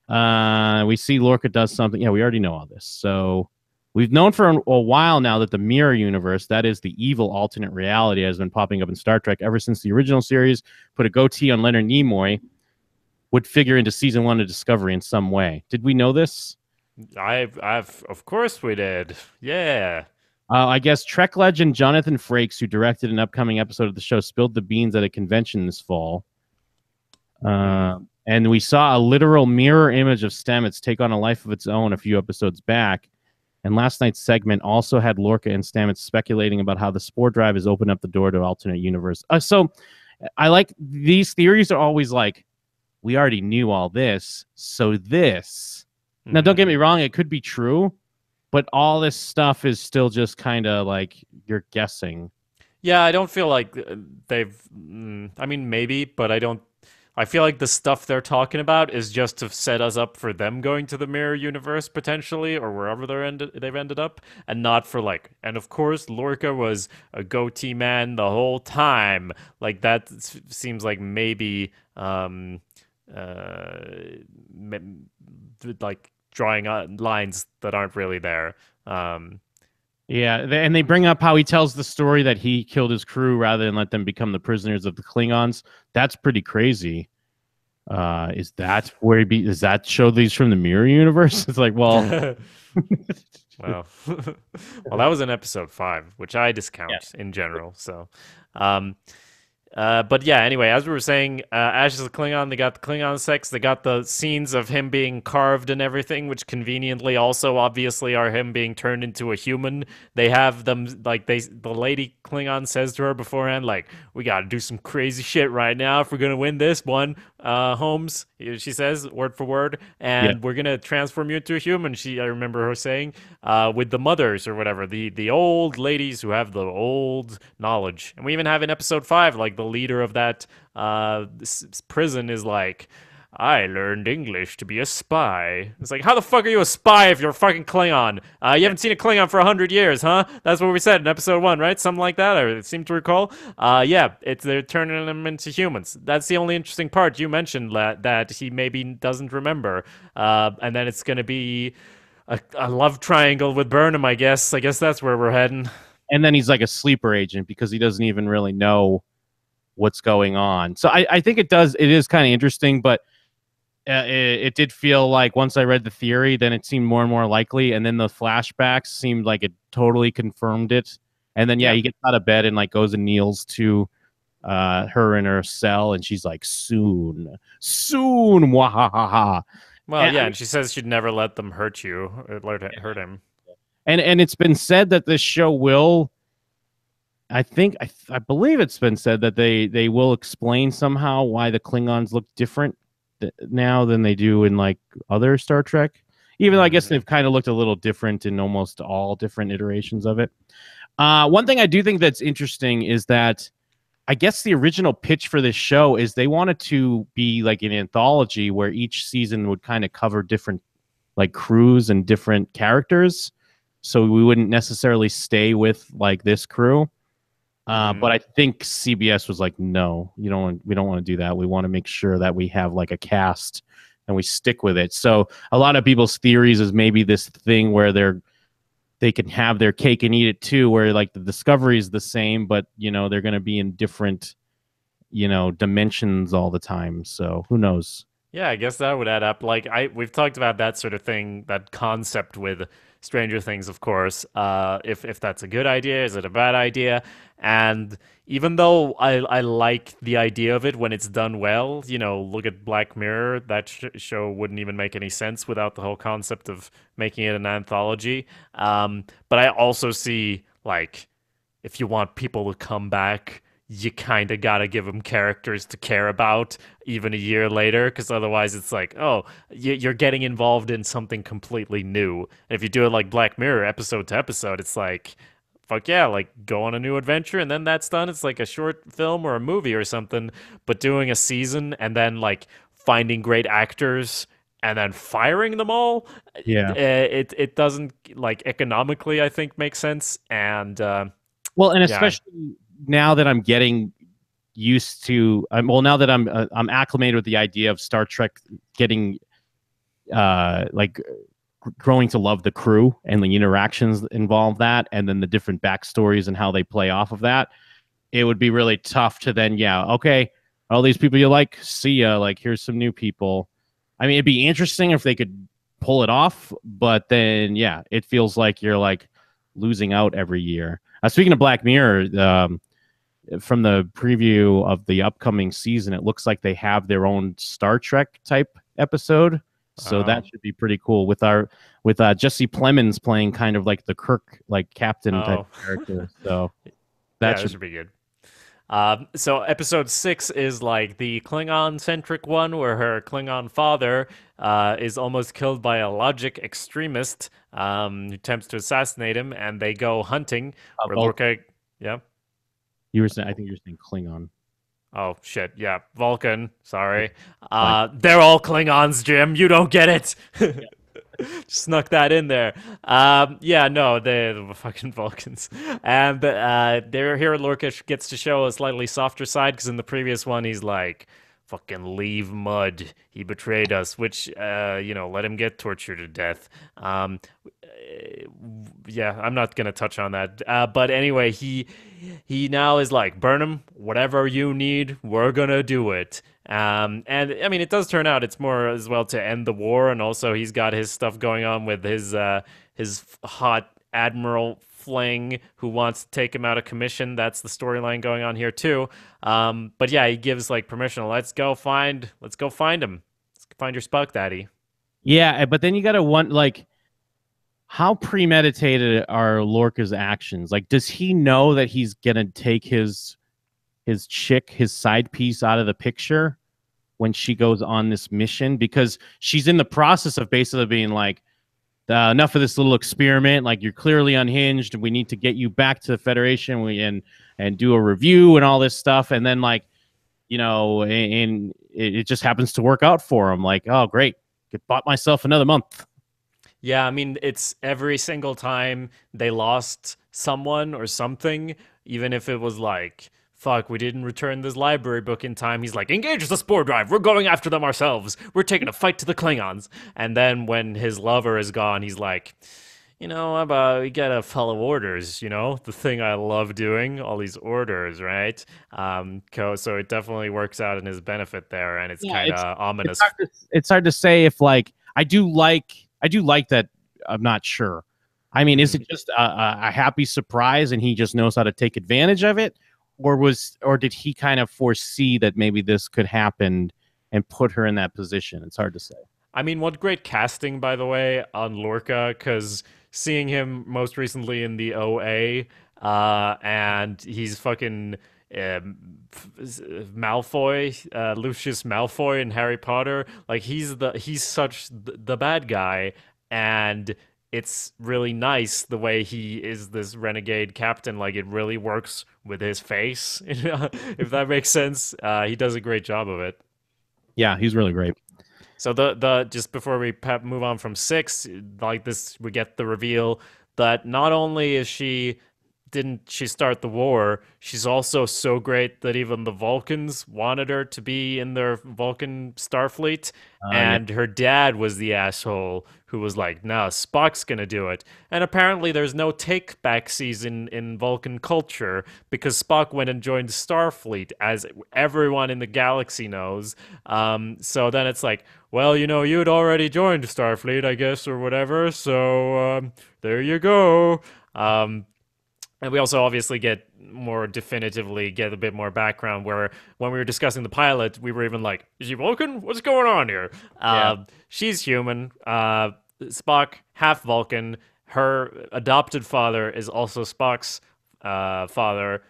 We see Lorca does something. Yeah, we already know all this. So we've known for a while now that the mirror universe, that is the evil alternate reality, has been popping up in Star Trek ever since the original series put a goatee on Leonard Nimoy, would figure into season 1 of Discovery in some way. Did we know this? Of course we did. Yeah. I guess Trek legend Jonathan Frakes, who directed an upcoming episode of the show, spilled the beans at a convention this fall. And we saw a literal mirror image of Stamets take on a life of its own a few episodes back. And last night's segment also had Lorca and Stamets speculating about how the spore drive has opened up the door to alternate universe. So I like these theories are always like, we already knew all this, so this. Now, don't get me wrong, it could be true, but all this stuff is still just kind of like you're guessing. Yeah, I don't feel like they've. I mean, maybe, but I don't. I feel like the stuff they're talking about is just to set us up for them going to the mirror universe potentially, or wherever they've ended up, and not for like. And of course, Lorca was a goatee man the whole time. Like that seems like maybe, like drawing lines that aren't really there. Yeah, and they bring up how he tells the story that he killed his crew rather than let them become the prisoners of the Klingons. That's pretty crazy. Is that where he does that show these from the mirror universe? It's like, well, well, well, that was in episode 5, which I discount in general. So, but yeah, anyway, as we were saying, Ash is a Klingon. They got the Klingon sex. They got the scenes of him being carved and everything, which conveniently also obviously are him being turned into a human. They have them, like, the lady Klingon says to her beforehand, like, we got to do some crazy shit right now if we're going to win this one, Holmes, she says, word for word, and we're going to transform you into a human, I remember her saying, with the mothers or whatever, the old ladies who have the old knowledge. And we even have in episode 5, like, the leader of that prison is like, I learned English to be a spy. It's like, how the fuck are you a spy if you're a fucking Klingon? You haven't seen a Klingon for 100 years, huh? That's what we said in episode 1, right? Something like that, I seem to recall. Yeah, they're turning them into humans. That's the only interesting part. You mentioned that he maybe doesn't remember. And then it's going to be a love triangle with Burnham, I guess. I guess that's where we're heading. And then he's like a sleeper agent because he doesn't even really know what's going on. So I think it is kind of interesting, but it did feel like once I read the theory, then it seemed more and more likely, and then the flashbacks seemed like it totally confirmed it. And then he gets out of bed and like goes and kneels to her in her cell, and she's like, soon, wahahaha. Well, and she says she'd never let them hurt you, hurt him. And it's been said that this show will, I believe it's been said that they will explain somehow why the Klingons look different now than they do in like other Star Trek. Even though I guess they've kind of looked a little different in almost all different iterations of it. One thing I do think that's interesting is that I guess the original pitch for this show is they wanted to be like an anthology where each season would kind of cover different like crews and different characters. So we wouldn't necessarily stay with like this crew. But I think CBS was like, no, we don't want to do that. We want to make sure that we have like a cast and we stick with it. So a lot of people's theories is maybe this thing where they can have their cake and eat it too, where like the Discovery is the same, but they're going to be in different, dimensions all the time. So who knows? Yeah, I guess that would add up. Like we've talked about that sort of thing, that concept with Stranger Things, of course. If that's a good idea, is it a bad idea? And even though I like the idea of it when it's done well, look at Black Mirror. That show wouldn't even make any sense without the whole concept of making it an anthology. But I also see, like, if you want people to come back, you kind of got to give them characters to care about even a year later, because otherwise it's like, oh, you're getting involved in something completely new. And if you do it like Black Mirror, episode to episode, it's like, fuck yeah, like go on a new adventure and then that's done. It's like a short film or a movie or something. But doing a season and then like finding great actors and then firing them all, it doesn't, like, economically, I think, make sense. And well, and especially now that I'm getting used to, now that I'm acclimated with the idea of Star Trek getting like growing to love the crew and the interactions involved that, and then the different backstories and how they play off of that, it would be really tough to then, okay, all these people you like, see ya, like here's some new people. I mean, it'd be interesting if they could pull it off, but then it feels like you're like, losing out every year. Speaking of Black Mirror, from the preview of the upcoming season, it looks like they have their own Star Trek type episode. So that should be pretty cool with Jesse Plemons playing kind of like the Kirk, like captain type character. So that should be good. So episode 6 is like the Klingon-centric one where her Klingon father is almost killed by a logic extremist who attempts to assassinate him, and they go hunting. Where Lorca, yeah. I think you were saying Klingon. Oh shit! Yeah, Vulcan. Sorry. They're all Klingons, Jim. You don't get it. Snuck that in there. Yeah, no, they're the fucking Vulcans. And they're here. Lorca gets to show a slightly softer side because in the previous one he's like, "Fucking leave Mud. He betrayed us," which let him get tortured to death. Yeah, I'm not gonna touch on that. But anyway, he now is like, burn him, whatever you need, we're gonna do it. And I mean, it does turn out it's more as well to end the war, and also he's got his stuff going on with his hot admiral fling who wants to take him out of commission. That's the storyline going on here too. But yeah, he gives like permission. Let's go find him. Let's find your Spock daddy. Yeah, but then you gotta like, how premeditated are Lorca's actions? Like, does he know that he's gonna take his chick, his side piece, out of the picture when she goes on this mission? Because she's in the process of basically being like, enough of this little experiment. Like, you're clearly unhinged, and we need to get you back to the Federation and do a review and all this stuff. And then, like, and it just happens to work out for him. Like, oh, great, bought myself another month. Yeah, I mean, it's every single time they lost someone or something, even if it was like, fuck, we didn't return this library book in time, he's like, engage the spore drive, we're going after them ourselves, we're taking a fight to the Klingons. And then when his lover is gone, he's like, we gotta follow orders, the thing I love doing, all these orders, right? So it definitely works out in his benefit there, and it's kind of ominous. It's hard to say if, like, I do like that. I'm not sure. I mean, is it just a happy surprise and he just knows how to take advantage of it? Or did he kind of foresee that maybe this could happen and put her in that position? It's hard to say. I mean, what great casting, by the way, on Lorca, because seeing him most recently in the OA, and he's fucking Malfoy, Lucius Malfoy in Harry Potter. Like, he's such the bad guy, and it's really nice the way he is this renegade captain. Like, it really works with his face, if that makes sense. He does a great job of it. Yeah, he's really great. So the just before we move on from 6, like this, we get the reveal that not only is didn't she start the war, she's also so great that even the Vulcans wanted her to be in their Vulcan Starfleet, and her dad was the asshole who was like, "No, Spock's gonna do it." And apparently there's no take-back season in Vulcan culture because Spock went and joined Starfleet, as everyone in the galaxy knows. So then it's like, well, you'd already joined Starfleet, I guess, or whatever, so there you go. And we also obviously get a bit more background, where when we were discussing the pilot, we were even like, is he Vulcan? What's going on here? She's human. Spock, half Vulcan. Her adopted father is also Spock's father,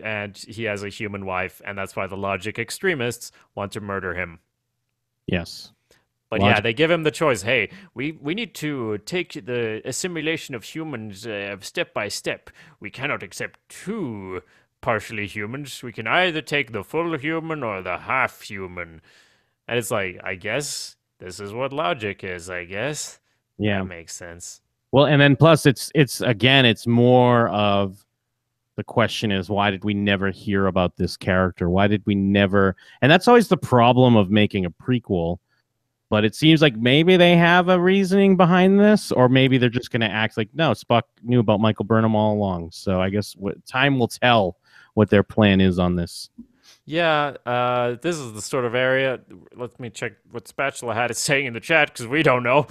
and he has a human wife, and that's why the logic extremists want to murder him. Yes. But yeah, they give him the choice. Hey, we need to take the assimilation of humans step by step. We cannot accept 2 partially humans. We can either take the full human or the half human. And it's like, I guess this is what logic is, I guess. Yeah. That makes sense. Well, and then plus it's more of the question is, why did we never hear about this character? Why did we never? And that's always the problem of making a prequel. But it seems like maybe they have a reasoning behind this, or maybe they're just going to act like, no, Spock knew about Michael Burnham all along. So I guess time will tell what their plan is on this. Yeah, this is the sort of area. Let me check what Spatula Hat is saying in the chat because we don't know.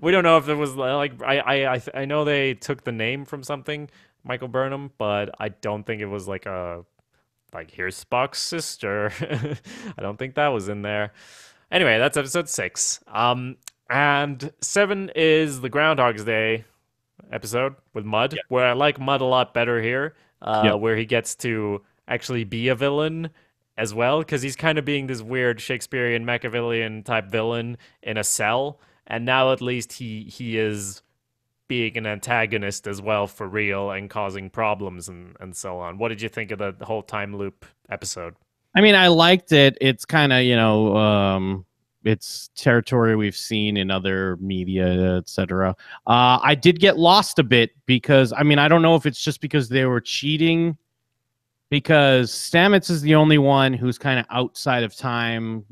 We don't know if it was like I know they took the name from something, Michael Burnham, but I don't think it was like a like here's Spock's sister. I don't think that was in there. Anyway, that's episode 6. And 7 is the Groundhog's Day episode with Mud, Yep. where I like Mud a lot better here, Yep. where he gets to actually be a villain as well, because he's kind of being this weird Shakespearean Machiavellian type villain in a cell, and now at least he is being an antagonist as well for real and causing problems and so on. What did you think of the whole time loop episode? I mean, I liked it. It's kind of, it's territory we've seen in other media, etc. I did get lost a bit because, I mean, I don't know if it's just because they were cheating, because Stamets is the only one who's kind of outside of time,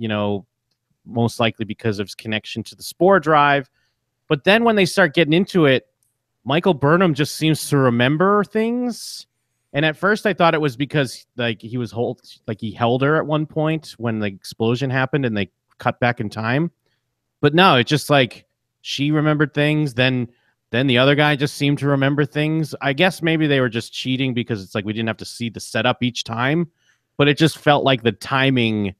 most likely because of his connection to the spore drive. But then when they start getting into it, Michael Burnham just seems to remember things. And at first I thought it was because like he held her at one point when the explosion happened and they cut back in time. But no, it's just like she remembered things, then the other guy just seemed to remember things. I guess maybe they were just cheating because it's like we didn't have to see the setup each time, but it just felt like the timing.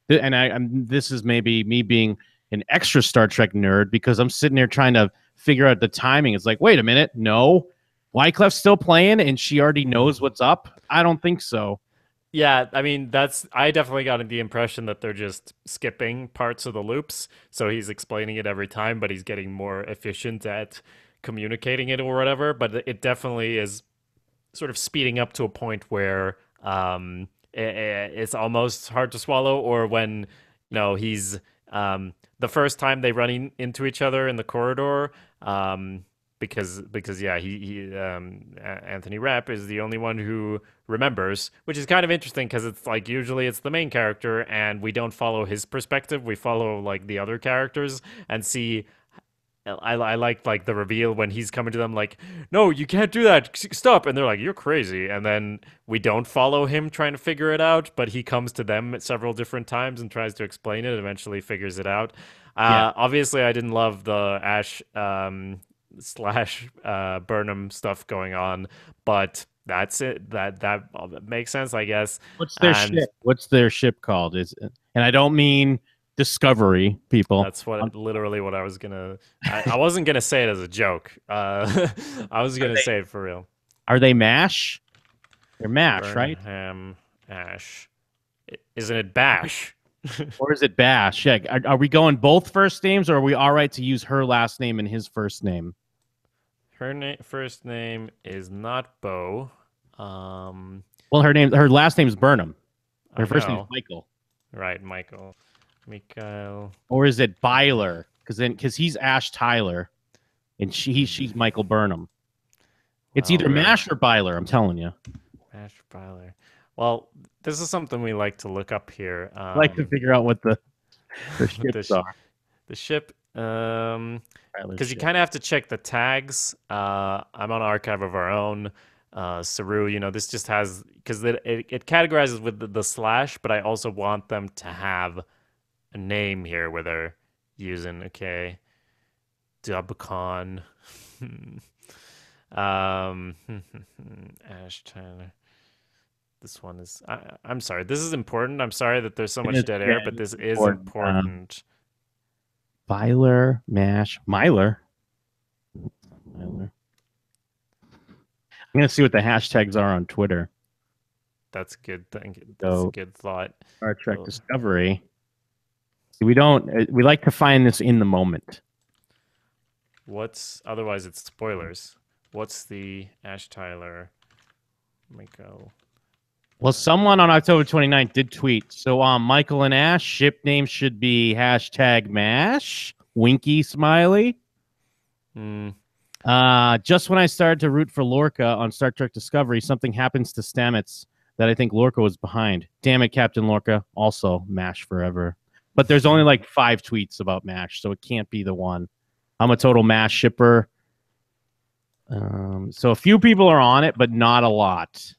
And this is maybe me being an extra Star Trek nerd because I'm sitting there trying to figure out the timing. It's like, wait a minute, no, Wyclef's still playing and she already knows what's up. I don't think so. Yeah, I mean, I definitely got the impression that they're just skipping parts of the loops. So he's explaining it every time, but he's getting more efficient at communicating it or whatever. But it definitely is sort of speeding up to a point where it's almost hard to swallow, or when, he's the first time they run into each other in the corridor. Because yeah, he Anthony Rapp is the only one who remembers, which is kind of interesting because it's like usually it's the main character and we don't follow his perspective, we follow like the other characters and see. I like the reveal when he's coming to them like, no, you can't do that, stop, and they're like, you're crazy, and then we don't follow him trying to figure it out, but he comes to them at several different times and tries to explain it and eventually figures it out. Yeah. Obviously I didn't love the Ash slash Burnham stuff going on, but that's it. That makes sense, I guess. What's their ship? What's their ship called? And I don't mean Discovery, people. That's literally what I was gonna. I wasn't gonna say it as a joke. I was gonna say it for real. Are they MASH? They're MASH, right? Burnham Ash. Isn't it Bash? Or is it Bash? Yeah. Are we going both first names, or are we all right to use her last name and his first name? Her first name is not Bo. Well, her last name is Burnham. Her first name is Michael. Right, Michael. Mikhail. Or is it Byler? Because he's Ash Tyler, and she's Michael Burnham. It's either MASH or Byler. I'm telling you. MASH Byler. Well, this is something we like to look up here. I like to figure out what the ships are. The ship. Because you kind of have to check the tags. I'm on Archive of Our Own. Saru, this just has, because it categorizes with the slash, but I also want them to have a name here where they're using, okay, Dubcon. Ash Tyler. This one is, I'm sorry, this is important. I'm sorry that there's so much dead air, but this is important. Byler, MASH, Myler. I'm going to see what the hashtags are on Twitter. That's good. That's a good thought. Star Trek Discovery. We like to find this in the moment. Otherwise it's spoilers. What's the Ash Tyler? Michael. Well, someone on October 29th did tweet. So Michael and Ash, ship name should be #MASH. Winky smiley. Just when I started to root for Lorca on Star Trek Discovery, something happens to Stamets that I think Lorca was behind. Damn it, Captain Lorca. Also, MASH forever. But there's only like 5 tweets about MASH, so it can't be the one. I'm a total MASH shipper. So a few people are on it, but not a lot.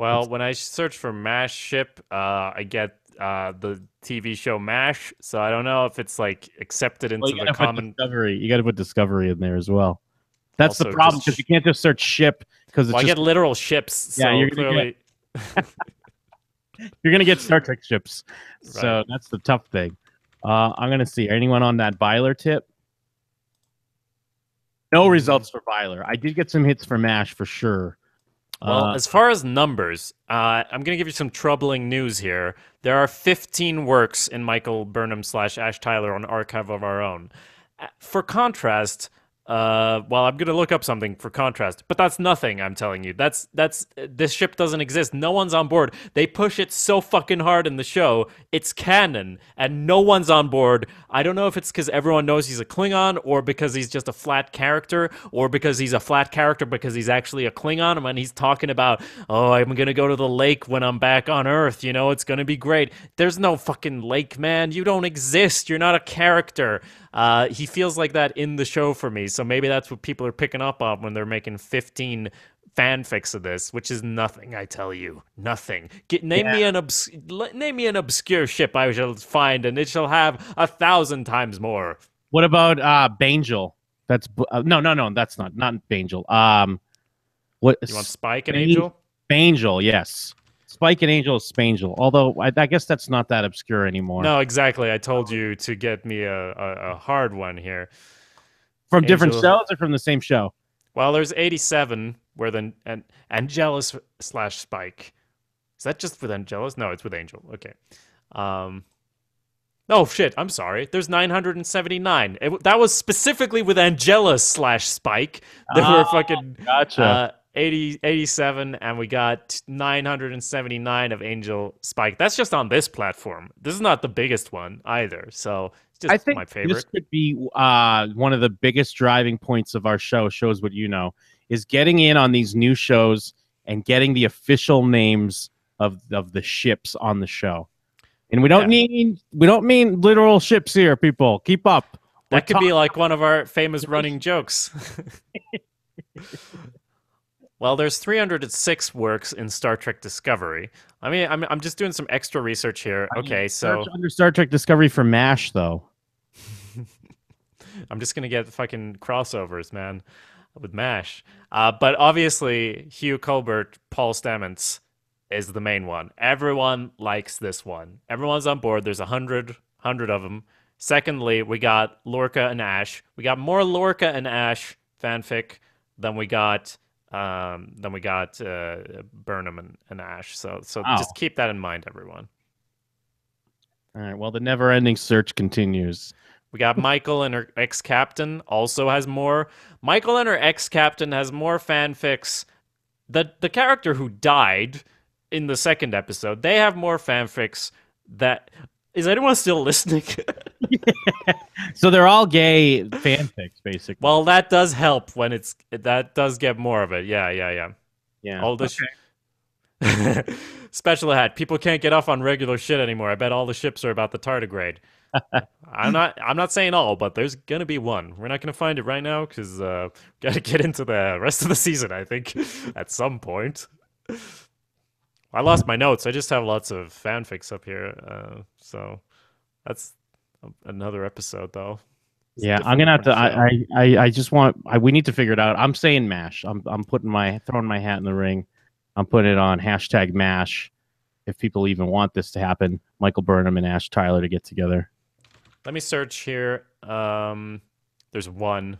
Well, when I search for MASH ship, I get the TV show MASH. So I don't know if it's like accepted Well, into you the gotta put common. Discovery. You gotta put Discovery in there as well. That's the Also, problem because you can't just search ship because it's well, I just get literal ships. yeah. So clearly, You're gonna get Star Trek ships. right. So that's the tough thing. I'm gonna see anyone on that Byler tip. No results for Byler. I did get some hits for MASH for sure. Well, as far as numbers, I'm going to give you some troubling news here. There are 15 works in Michael Burnham / Ash Tyler on Archive of Our Own. For contrast, well, I'm going to look up something for contrast, but that's nothing, I'm telling you. This ship doesn't exist. No one's on board. They push it so fucking hard in the show. It's canon, and no one's on board. I don't know if it's because everyone knows he's a Klingon, or because he's just a flat character, or because he's a flat character because he's actually a Klingon, and when he's talking about, oh, I'm going to go to the lake when I'm back on Earth, you know, it's going to be great. There's no fucking lake, man. You don't exist. You're not a character. He feels like that in the show for me, so maybe that's what people are picking up on when they're making 15 fanfics of this, which is nothing, I tell you. Nothing. Name me an obscure ship I shall find, and it shall have 1,000 times more. What about Bangel? That's no, that's not Bangel. What You want Spike and Angel? Bangel, yes. Spike and Angel is Spangel. Although I guess that's not that obscure anymore. No, exactly. I told you to get me a hard one here. From different shows or from the same show? Well, there's 87 where the Angelus / Spike. Is that just with Angelus? No, it's with Angel. Okay. Oh shit! I'm sorry. There's 979. That was specifically with Angelus / Spike. There were fucking gotcha. 87, and we got 979 of Angel Spike. That's just on this platform. This is not the biggest one either. So it's just I think my favorite. This could be one of the biggest driving points of our show. Shows What You Know is getting in on these new shows and getting the official names of the ships on the show. And we don't mean literal ships here, people. Keep up. That could be like one of our famous running jokes. Well, there's 306 works in Star Trek Discovery. I mean, I'm just doing some extra research here. Okay, so under Star Trek Discovery for MASH though. I'm just gonna get fucking crossovers, man, with MASH. But obviously, Hugh Colbert, Paul Stamets is the main one. Everyone likes this one. Everyone's on board. There's 100 of them. Secondly, we got Lorca and Ash. We got more Lorca and Ash fanfic than we got Burnham and Ash. So just keep that in mind, everyone. All right. Well, the never-ending search continues. We got Michael and her ex-captain also has more. Michael and her ex-captain has more fanfics. The character who died in the second episode, they have more fanfics. That is anyone still listening? So they're all gay fanfics, basically. Well, that does help when that does get more of it. Yeah. All this special hat. People can't get off on regular shit anymore. I bet all the ships are about the tardigrade. I'm not saying all, but there's gonna be one. We're not gonna find it right now because gotta get into the rest of the season, I think, at some point. I lost my notes. I just have lots of fanfics up here, so that's another episode, though. Yeah, I'm gonna have to. I just want. We need to figure it out. I'm saying MASH. I'm throwing my hat in the ring. I'm putting it on hashtag MASH. If people even want this to happen, Michael Burnham and Ash Tyler to get together. Let me search here. There's one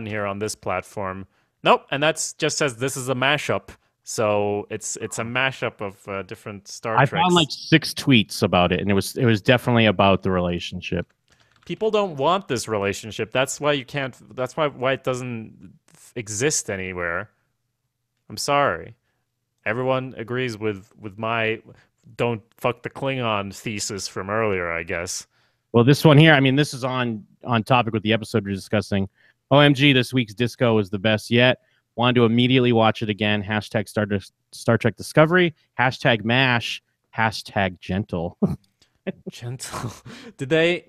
here on this platform. Nope, and that's just says this is a mashup. So it's a mashup of different Star Treks. I found like 6 tweets about it, and it was definitely about the relationship. People don't want this relationship. That's why you can't. That's why it doesn't exist anywhere. I'm sorry. Everyone agrees with my don't fuck the Klingon thesis from earlier, I guess. Well, this one here, I mean, this is on topic with the episode we're discussing. OMG, this week's disco is the best yet. Wanted to immediately watch it again. Hashtag Star Trek Discovery. Hashtag MASH. Hashtag gentle. Gentle. Did they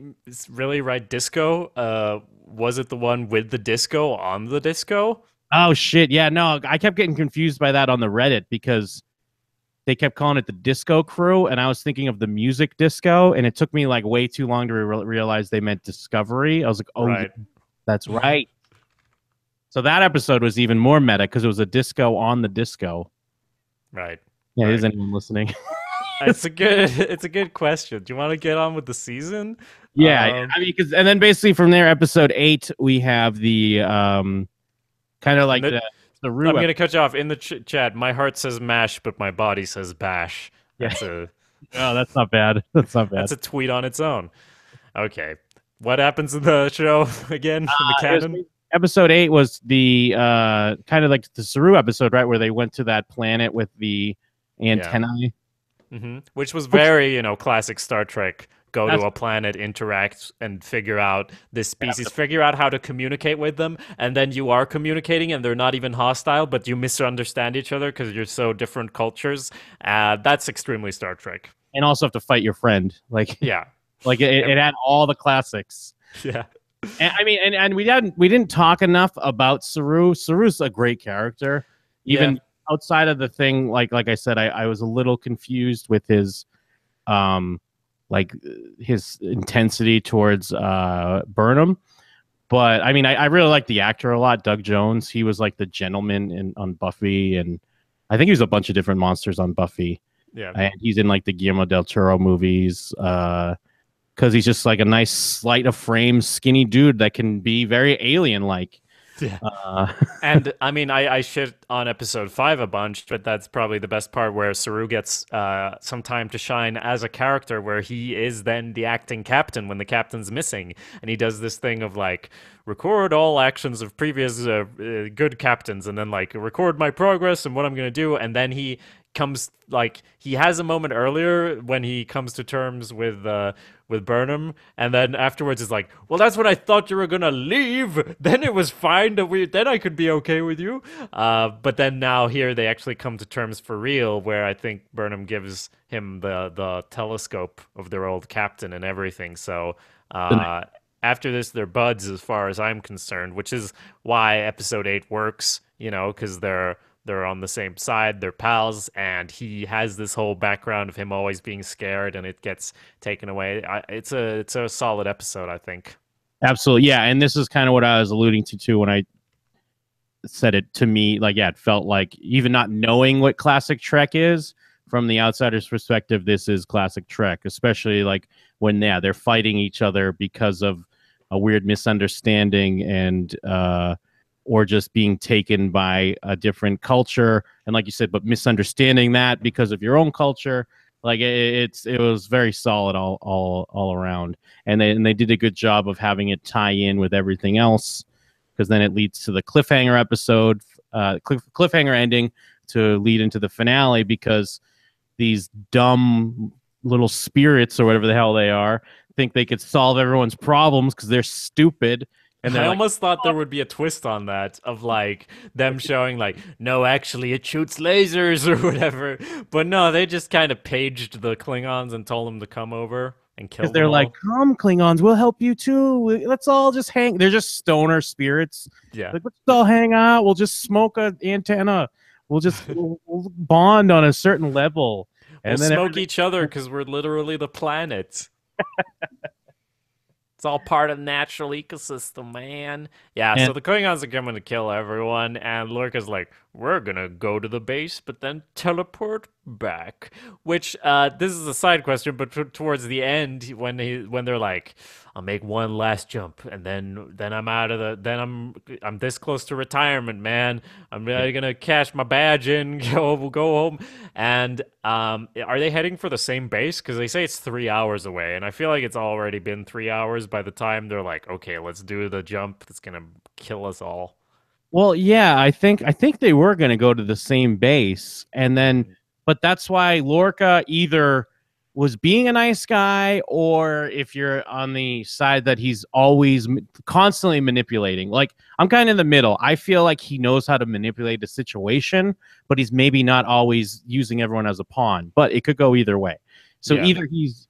really write disco? Was it the one with the disco on the disco? Oh shit! Yeah, no, I kept getting confused by that on the Reddit because they kept calling it the Disco Crew, and I was thinking of the music disco, and it took me like way too long to realize they meant Discovery. I was like, oh, yeah, Right. that's right. So that episode was even more meta because it was a disco on the disco. Right. Yeah, Right. is anyone listening? It's a good question. Do you want to get on with the season? Yeah, I mean, and then basically from there, episode 8, we have the kind of like the Rue. I'm gonna cut you off in the chat. My heart says mash, but my body says bash. That's oh, that's not bad. That's not bad. That's a tweet on its own. Okay, what happens in the show again in the canon? Episode 8 was the kind of like the Saru episode, right, where they went to that planet with the antennae. Yeah. Which was very, classic Star Trek. Go to a planet, interact, and figure out this species, figure out how to communicate with them, and then you are communicating, and they're not even hostile, but you misunderstand each other because you're so different cultures. That's extremely Star Trek. And also have to fight your friend. Like, yeah. Like it had all the classics. Yeah. And I mean, and we didn't talk enough about Saru. Saru's a great character. Even outside of the thing, like I said, I was a little confused with his his intensity towards Burnham. But I mean, I really like the actor a lot, Doug Jones. He was like the gentleman on Buffy, and I think he was a bunch of different monsters on Buffy. Yeah. And he's in like the Guillermo del Toro movies. Because he's just like a nice sleight of frame skinny dude that can be very alien like. Yeah. And I mean, I shit on episode 5 a bunch, but that's probably the best part where Saru gets some time to shine as a character, where he is then the acting captain when the captain's missing, and he does this thing of like record all actions of previous good captains, and then like record my progress and what I'm gonna do, and then he comes he has a moment earlier when he comes to terms with Burnham, and then afterwards is like, well, that's when I thought you were gonna leave. Then it was fine then I could be okay with you. But then now here they actually come to terms for real, where I think Burnham gives him the telescope of their old captain and everything. So after this, they're buds as far as I'm concerned, which is why episode 8 works, because they're on the same side, they're pals, and he has this whole background of him always being scared, and it gets taken away. It's a solid episode, I think. Absolutely, yeah. And this is kind of what I was alluding to too when I said it to me. Like, yeah, it felt like even not knowing what classic Trek is from the outsider's perspective, this is classic Trek, especially like when they're fighting each other because of a weird misunderstanding and or just being taken by a different culture, and like you said, but misunderstanding that because of your own culture. Like it was very solid all around, and they did a good job of having it tie in with everything else, because then it leads to the cliffhanger episode, cliffhanger ending to lead into the finale, because these dumb little spirits or whatever the hell they are think they could solve everyone's problems because they're stupid. And I almost thought there would be a twist on that, of like them showing like, no, actually it shoots lasers or whatever. But no, they just kind of paged the Klingons and told them to come over and kill them. They're like, come Klingons, we'll help you too. Let's all just hang. They're just stoner spirits. Yeah. Like, let's all hang out. We'll just smoke an antenna. We'll just we'll bond on a certain level. And we'll then smoke each other because we're literally the planet. It's all part of the natural ecosystem, man. Yeah, so the Klingons are coming to kill everyone, and Lorca's like, we're gonna go to the base, but then teleport back. Which, this is a side question, but towards the end, when they're like, I'll make one last jump, and then I'm out of the, I'm this close to retirement, man. I'm really gonna cash my badge in, go home. And are they heading for the same base? Because they say it's 3 hours away, and I feel like it's already been 3 hours by the time they're like, okay, let's do the jump that's gonna kill us all. Well, yeah, I think they were going to go to the same base, and then, but that's why Lorca either was being a nice guy, or if you're on the side that he's always constantly manipulating. Like, I'm kind of in the middle. I feel like he knows how to manipulate the situation, but he's maybe not always using everyone as a pawn. But it could go either way. So either he's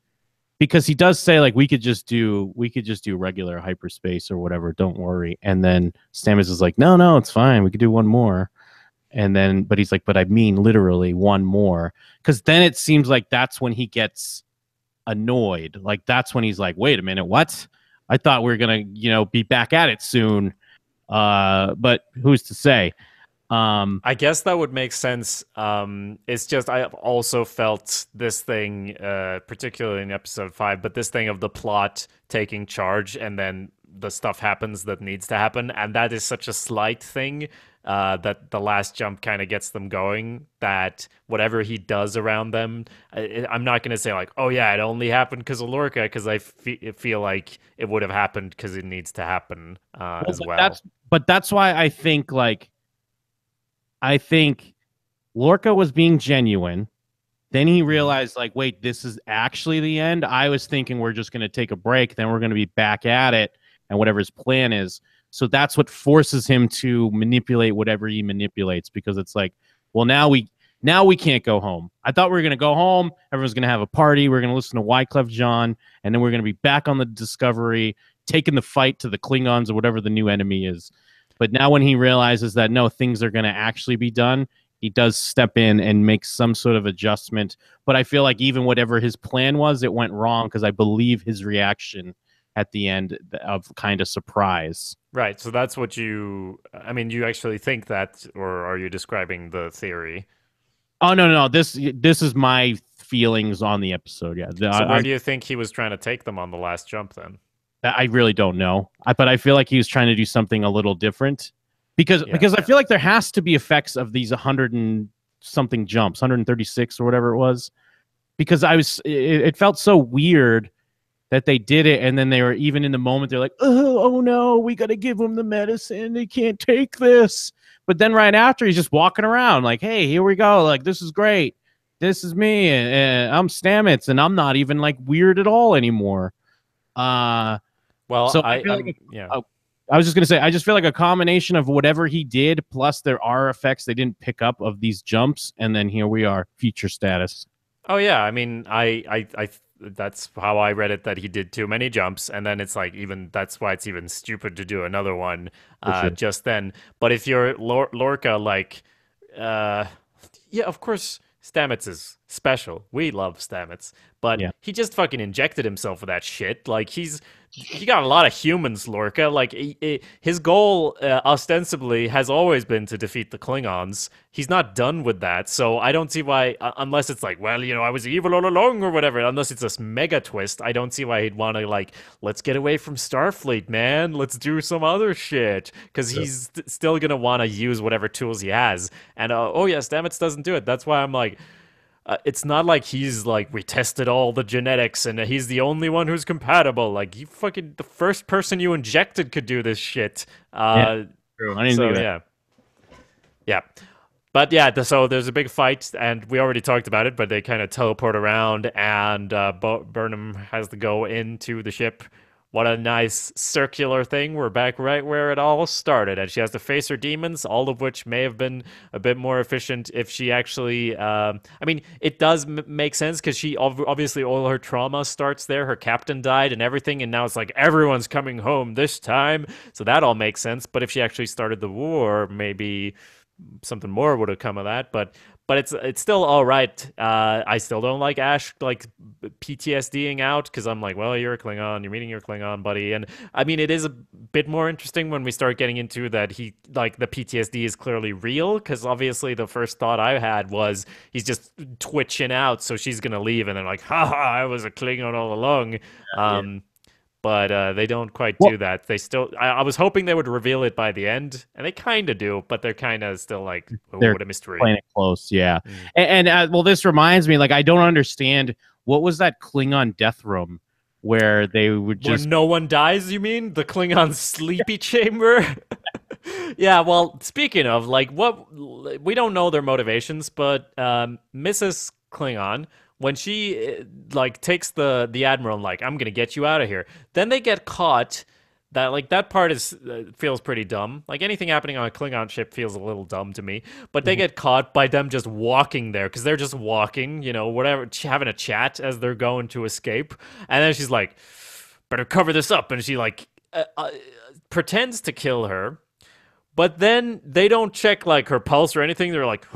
because he does say like we could just do regular hyperspace or whatever. Don't worry. And then Stamets is like, no, it's fine. We could do one more. And then, but he's like, but I mean literally one more. Because then it seems like that's when he gets annoyed. Like that's when he's like, wait a minute, what? I thought we were gonna, be back at it soon. But who's to say? I guess that would make sense. It's just I also felt this thing, particularly in episode 5, but this thing of the plot taking charge and then the stuff happens that needs to happen, and that is such a slight thing that the last jump kind of gets them going. That whatever he does around them, I'm not going to say like, oh yeah, it only happened because of Lorca, because I feel like it would have happened because it needs to happen as well. That's why I think Lorca was being genuine. Then he realized, like, wait, this is actually the end. I was thinking we're just going to take a break, then we're going to be back at it, and whatever his plan is. So that's what forces him to manipulate whatever he manipulates, because it's like, well, now we can't go home. I thought we were going to go home. Everyone's going to have a party. We're going to listen to Wyclef Jean, and then we're going to be back on the Discovery, taking the fight to the Klingons or whatever the new enemy is. But now when he realizes that, no, things are going to actually be done, he does step in and make some sort of adjustment. But I feel like even whatever his plan was, it went wrong, because I believe his reaction at the end of kind of surprise. Right. So that's what you actually think that, or are you describing the theory? Oh, no. This is my feelings on the episode. Yeah. So where do you think he was trying to take them on the last jump then? I really don't know, but I feel like he was trying to do something a little different, because I feel like there has to be effects of these 100 and something jumps, 136 or whatever it was, because it felt so weird that they did it, and then they were, even in the moment, they're like, oh no, we got to give him the medicine, they can't take this. But then right after, he's just walking around like, hey, here we go, like, this is great, this is me, and I'm Stamets, and I'm not even like weird at all anymore. Well, so I was just going to say, I just feel like a combination of whatever he did, plus there are effects they didn't pick up of these jumps, and then here we are, future status. Oh yeah, I mean, I that's how I read it, that he did too many jumps, and then it's like, even that's why it's even stupid to do another one just then. But if you're Lorca, like, yeah, of course Stamets is special. We love Stamets, but he just fucking injected himself with that shit. Like, he got a lot of humans, Lorca. Like, his goal, ostensibly, has always been to defeat the Klingons. He's not done with that, so I don't see why, unless it's like, well, I was evil all along or whatever, unless it's this mega twist, I don't see why he'd want to, like, let's get away from Starfleet, man. Let's do some other shit. Because he's still going to want to use whatever tools he has. And, oh yeah, Stamets doesn't do it. That's why I'm like, it's not like he's like, we tested all the genetics and he's the only one who's compatible. Like, you fucking, the first person you injected could do this shit. True. I didn't do that. Yeah. But yeah, so there's a big fight, and we already talked about it, but they kind of teleport around, and Burnham has to go into the ship. What a nice circular thing. We're back right where it all started. And she has to face her demons, all of which may have been a bit more efficient if she actually... I mean, it does make sense, because she obviously, all her trauma starts there. Her captain died and everything, and now it's like, everyone's coming home this time. So that all makes sense. But if she actually started the war, maybe something more would have come of that. But it's still all right. I still don't like Ash, like, PTSDing out, because I'm like, well, you're a Klingon, you're meeting your Klingon buddy. And I mean, it is a bit more interesting when we start getting into that he, like, the PTSD is clearly real, because obviously the first thought I had was he's just twitching out, so she's gonna leave, and then like, haha, I was a Klingon all along. But they don't quite do that. They still... I was hoping they would reveal it by the end, and they kind of do, but they're kind of still like, oh, what a mystery. Playing it close, yeah. And well, this reminds me, like, I don't understand, what was that Klingon death room where they would just... Where no one dies, you mean? The Klingon sleepy chamber? Yeah, well, speaking of, like, we don't know their motivations, but Mrs. Klingon... when she like takes the admiral, like, I'm gonna get you out of here, then they get caught. that part is feels pretty dumb. Like anything happening on a Klingon ship feels a little dumb to me. But they get caught by them just walking there because they're just walking, whatever, having a chat as they're going to escape. And then she's like, "Better cover this up," and she like pretends to kill her. But then they don't check like her pulse or anything. They're like,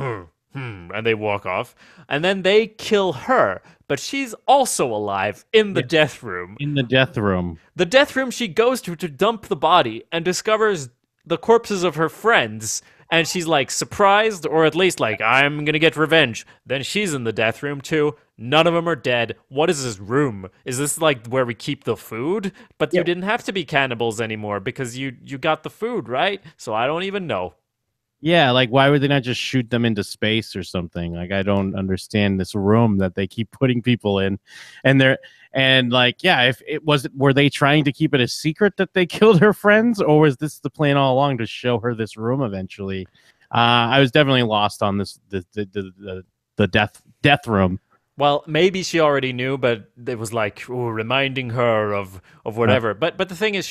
and they walk off. And then they kill her. But she's also alive in the death room. In the death room. The death room she goes to dump the body and discovers the corpses of her friends. And she's like surprised, or at least like, I'm gonna get revenge. Then she's in the death room too. None of them are dead. What is this room? Is this like where we keep the food? But you didn't have to be cannibals anymore because you got the food, right? So I don't even know. Yeah, like why would they not just shoot them into space or something? Like I don't understand this room that they keep putting people in. And like, yeah, if it was, were they trying to keep it a secret that they killed her friends, or was this the plan all along to show her this room eventually? I was definitely lost on the death room. Well, maybe she already knew, but it was like reminding her of whatever. But the thing is,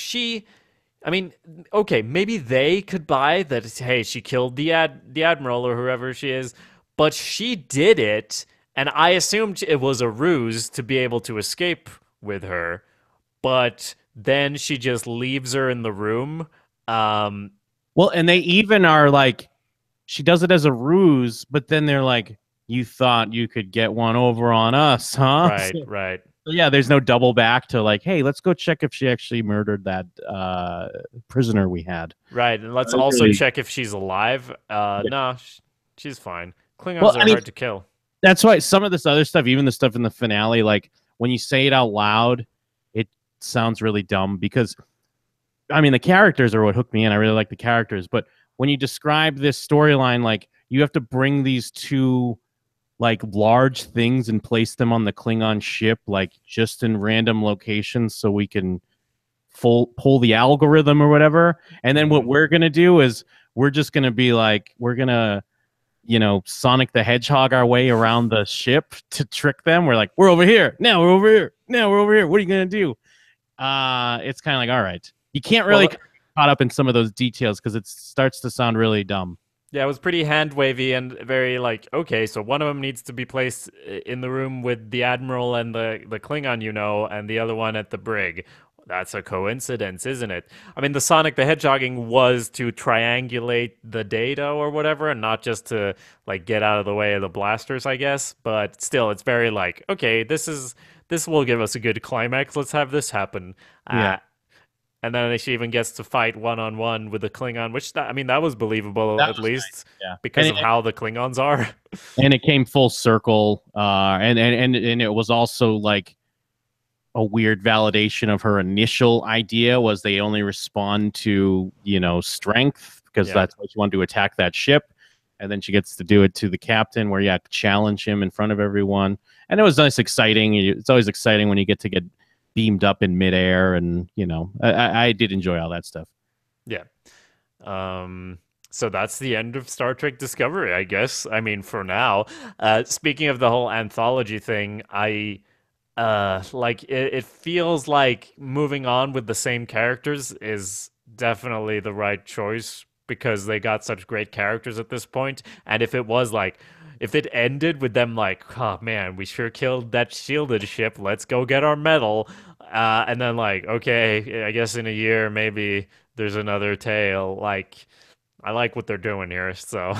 I mean, okay, maybe they could buy that. Hey, she killed the admiral or whoever she is, but she did it, and I assumed it was a ruse to be able to escape with her. But then she just leaves her in the room. Well, and they even are like, she does it as a ruse, but then they're like, you thought you could get one over on us, huh? Right, right. Yeah, there's no double back to like, hey, let's go check if she actually murdered that prisoner we had. Right, and let's also check if she's alive. No, she's fine. Klingons are hard to kill. That's why some of this other stuff, even the stuff in the finale, like when you say it out loud, it sounds really dumb because, I mean, the characters are what hooked me in. I really like the characters, but when you describe this storyline, like you have to bring these two like large things and place them on the Klingon ship, like just in random locations so we can pull the algorithm or whatever. And then what we're going to do is we're just going to be like, we're going to, Sonic the Hedgehog our way around the ship to trick them. We're like, we're over here. Now we're over here. Now we're over here. What are you going to do? It's kind of like, all right. You can't really get caught up in some of those details because it starts to sound really dumb. Yeah, it was pretty hand-wavy and very like, okay, so one of them needs to be placed in the room with the Admiral and the Klingon, and the other one at the brig. That's a coincidence, isn't it? I mean, the Sonic the Hedgehogging was to triangulate the data or whatever, and not just to like get out of the way of the blasters, I guess. But still, it's very like, okay, this will give us a good climax. Let's have this happen. Yeah. And then she even gets to fight one-on-one with the Klingon, which, that was believable, at least, nice. Yeah. because of how the Klingons are. And it came full circle, and it was also like a weird validation of her initial idea was they only respond to, strength, because that's what she wanted to attack that ship. And then she gets to do it to the captain where you have to challenge him in front of everyone. And it was nice, exciting. It's always exciting when you get beamed up in midair, and I did enjoy all that stuff. Yeah. So that's the end of Star Trek Discovery, I guess. I mean, for now. Speaking of the whole anthology thing, I like it feels like moving on with the same characters is definitely the right choice because they got such great characters at this point. And if it ended with them like, oh man, we sure killed that shielded ship, let's go get our medal. And then like, okay, I guess in a year, maybe there's another tale. Like, I like what they're doing here. So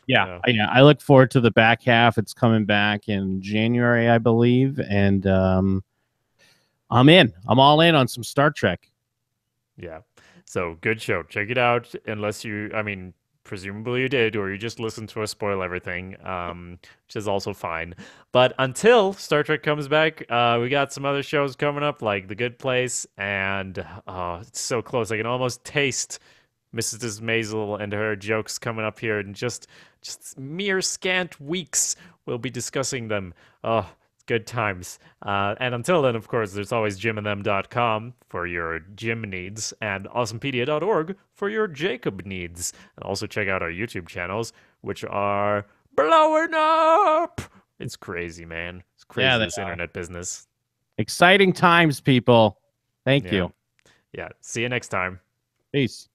yeah, I look forward to the back half. It's coming back in January, I believe. And I'm all in on some Star Trek. Yeah. So good show. Check it out. Presumably you did, or you just listened to us spoil everything, which is also fine. But until Star Trek comes back, we got some other shows coming up, like The Good Place, and it's so close. I can almost taste Mrs. Maisel and her jokes coming up here in just mere scant weeks. We'll be discussing them. Oh, good times. And until then, of course, there's always jimandthem.com for your Jim needs and awesomepedia.org for your Jacob needs. And also check out our YouTube channels, which are blowing up. It's crazy, man. It's crazy, this internet business. Exciting times, people. Thank you. Yeah. See you next time. Peace.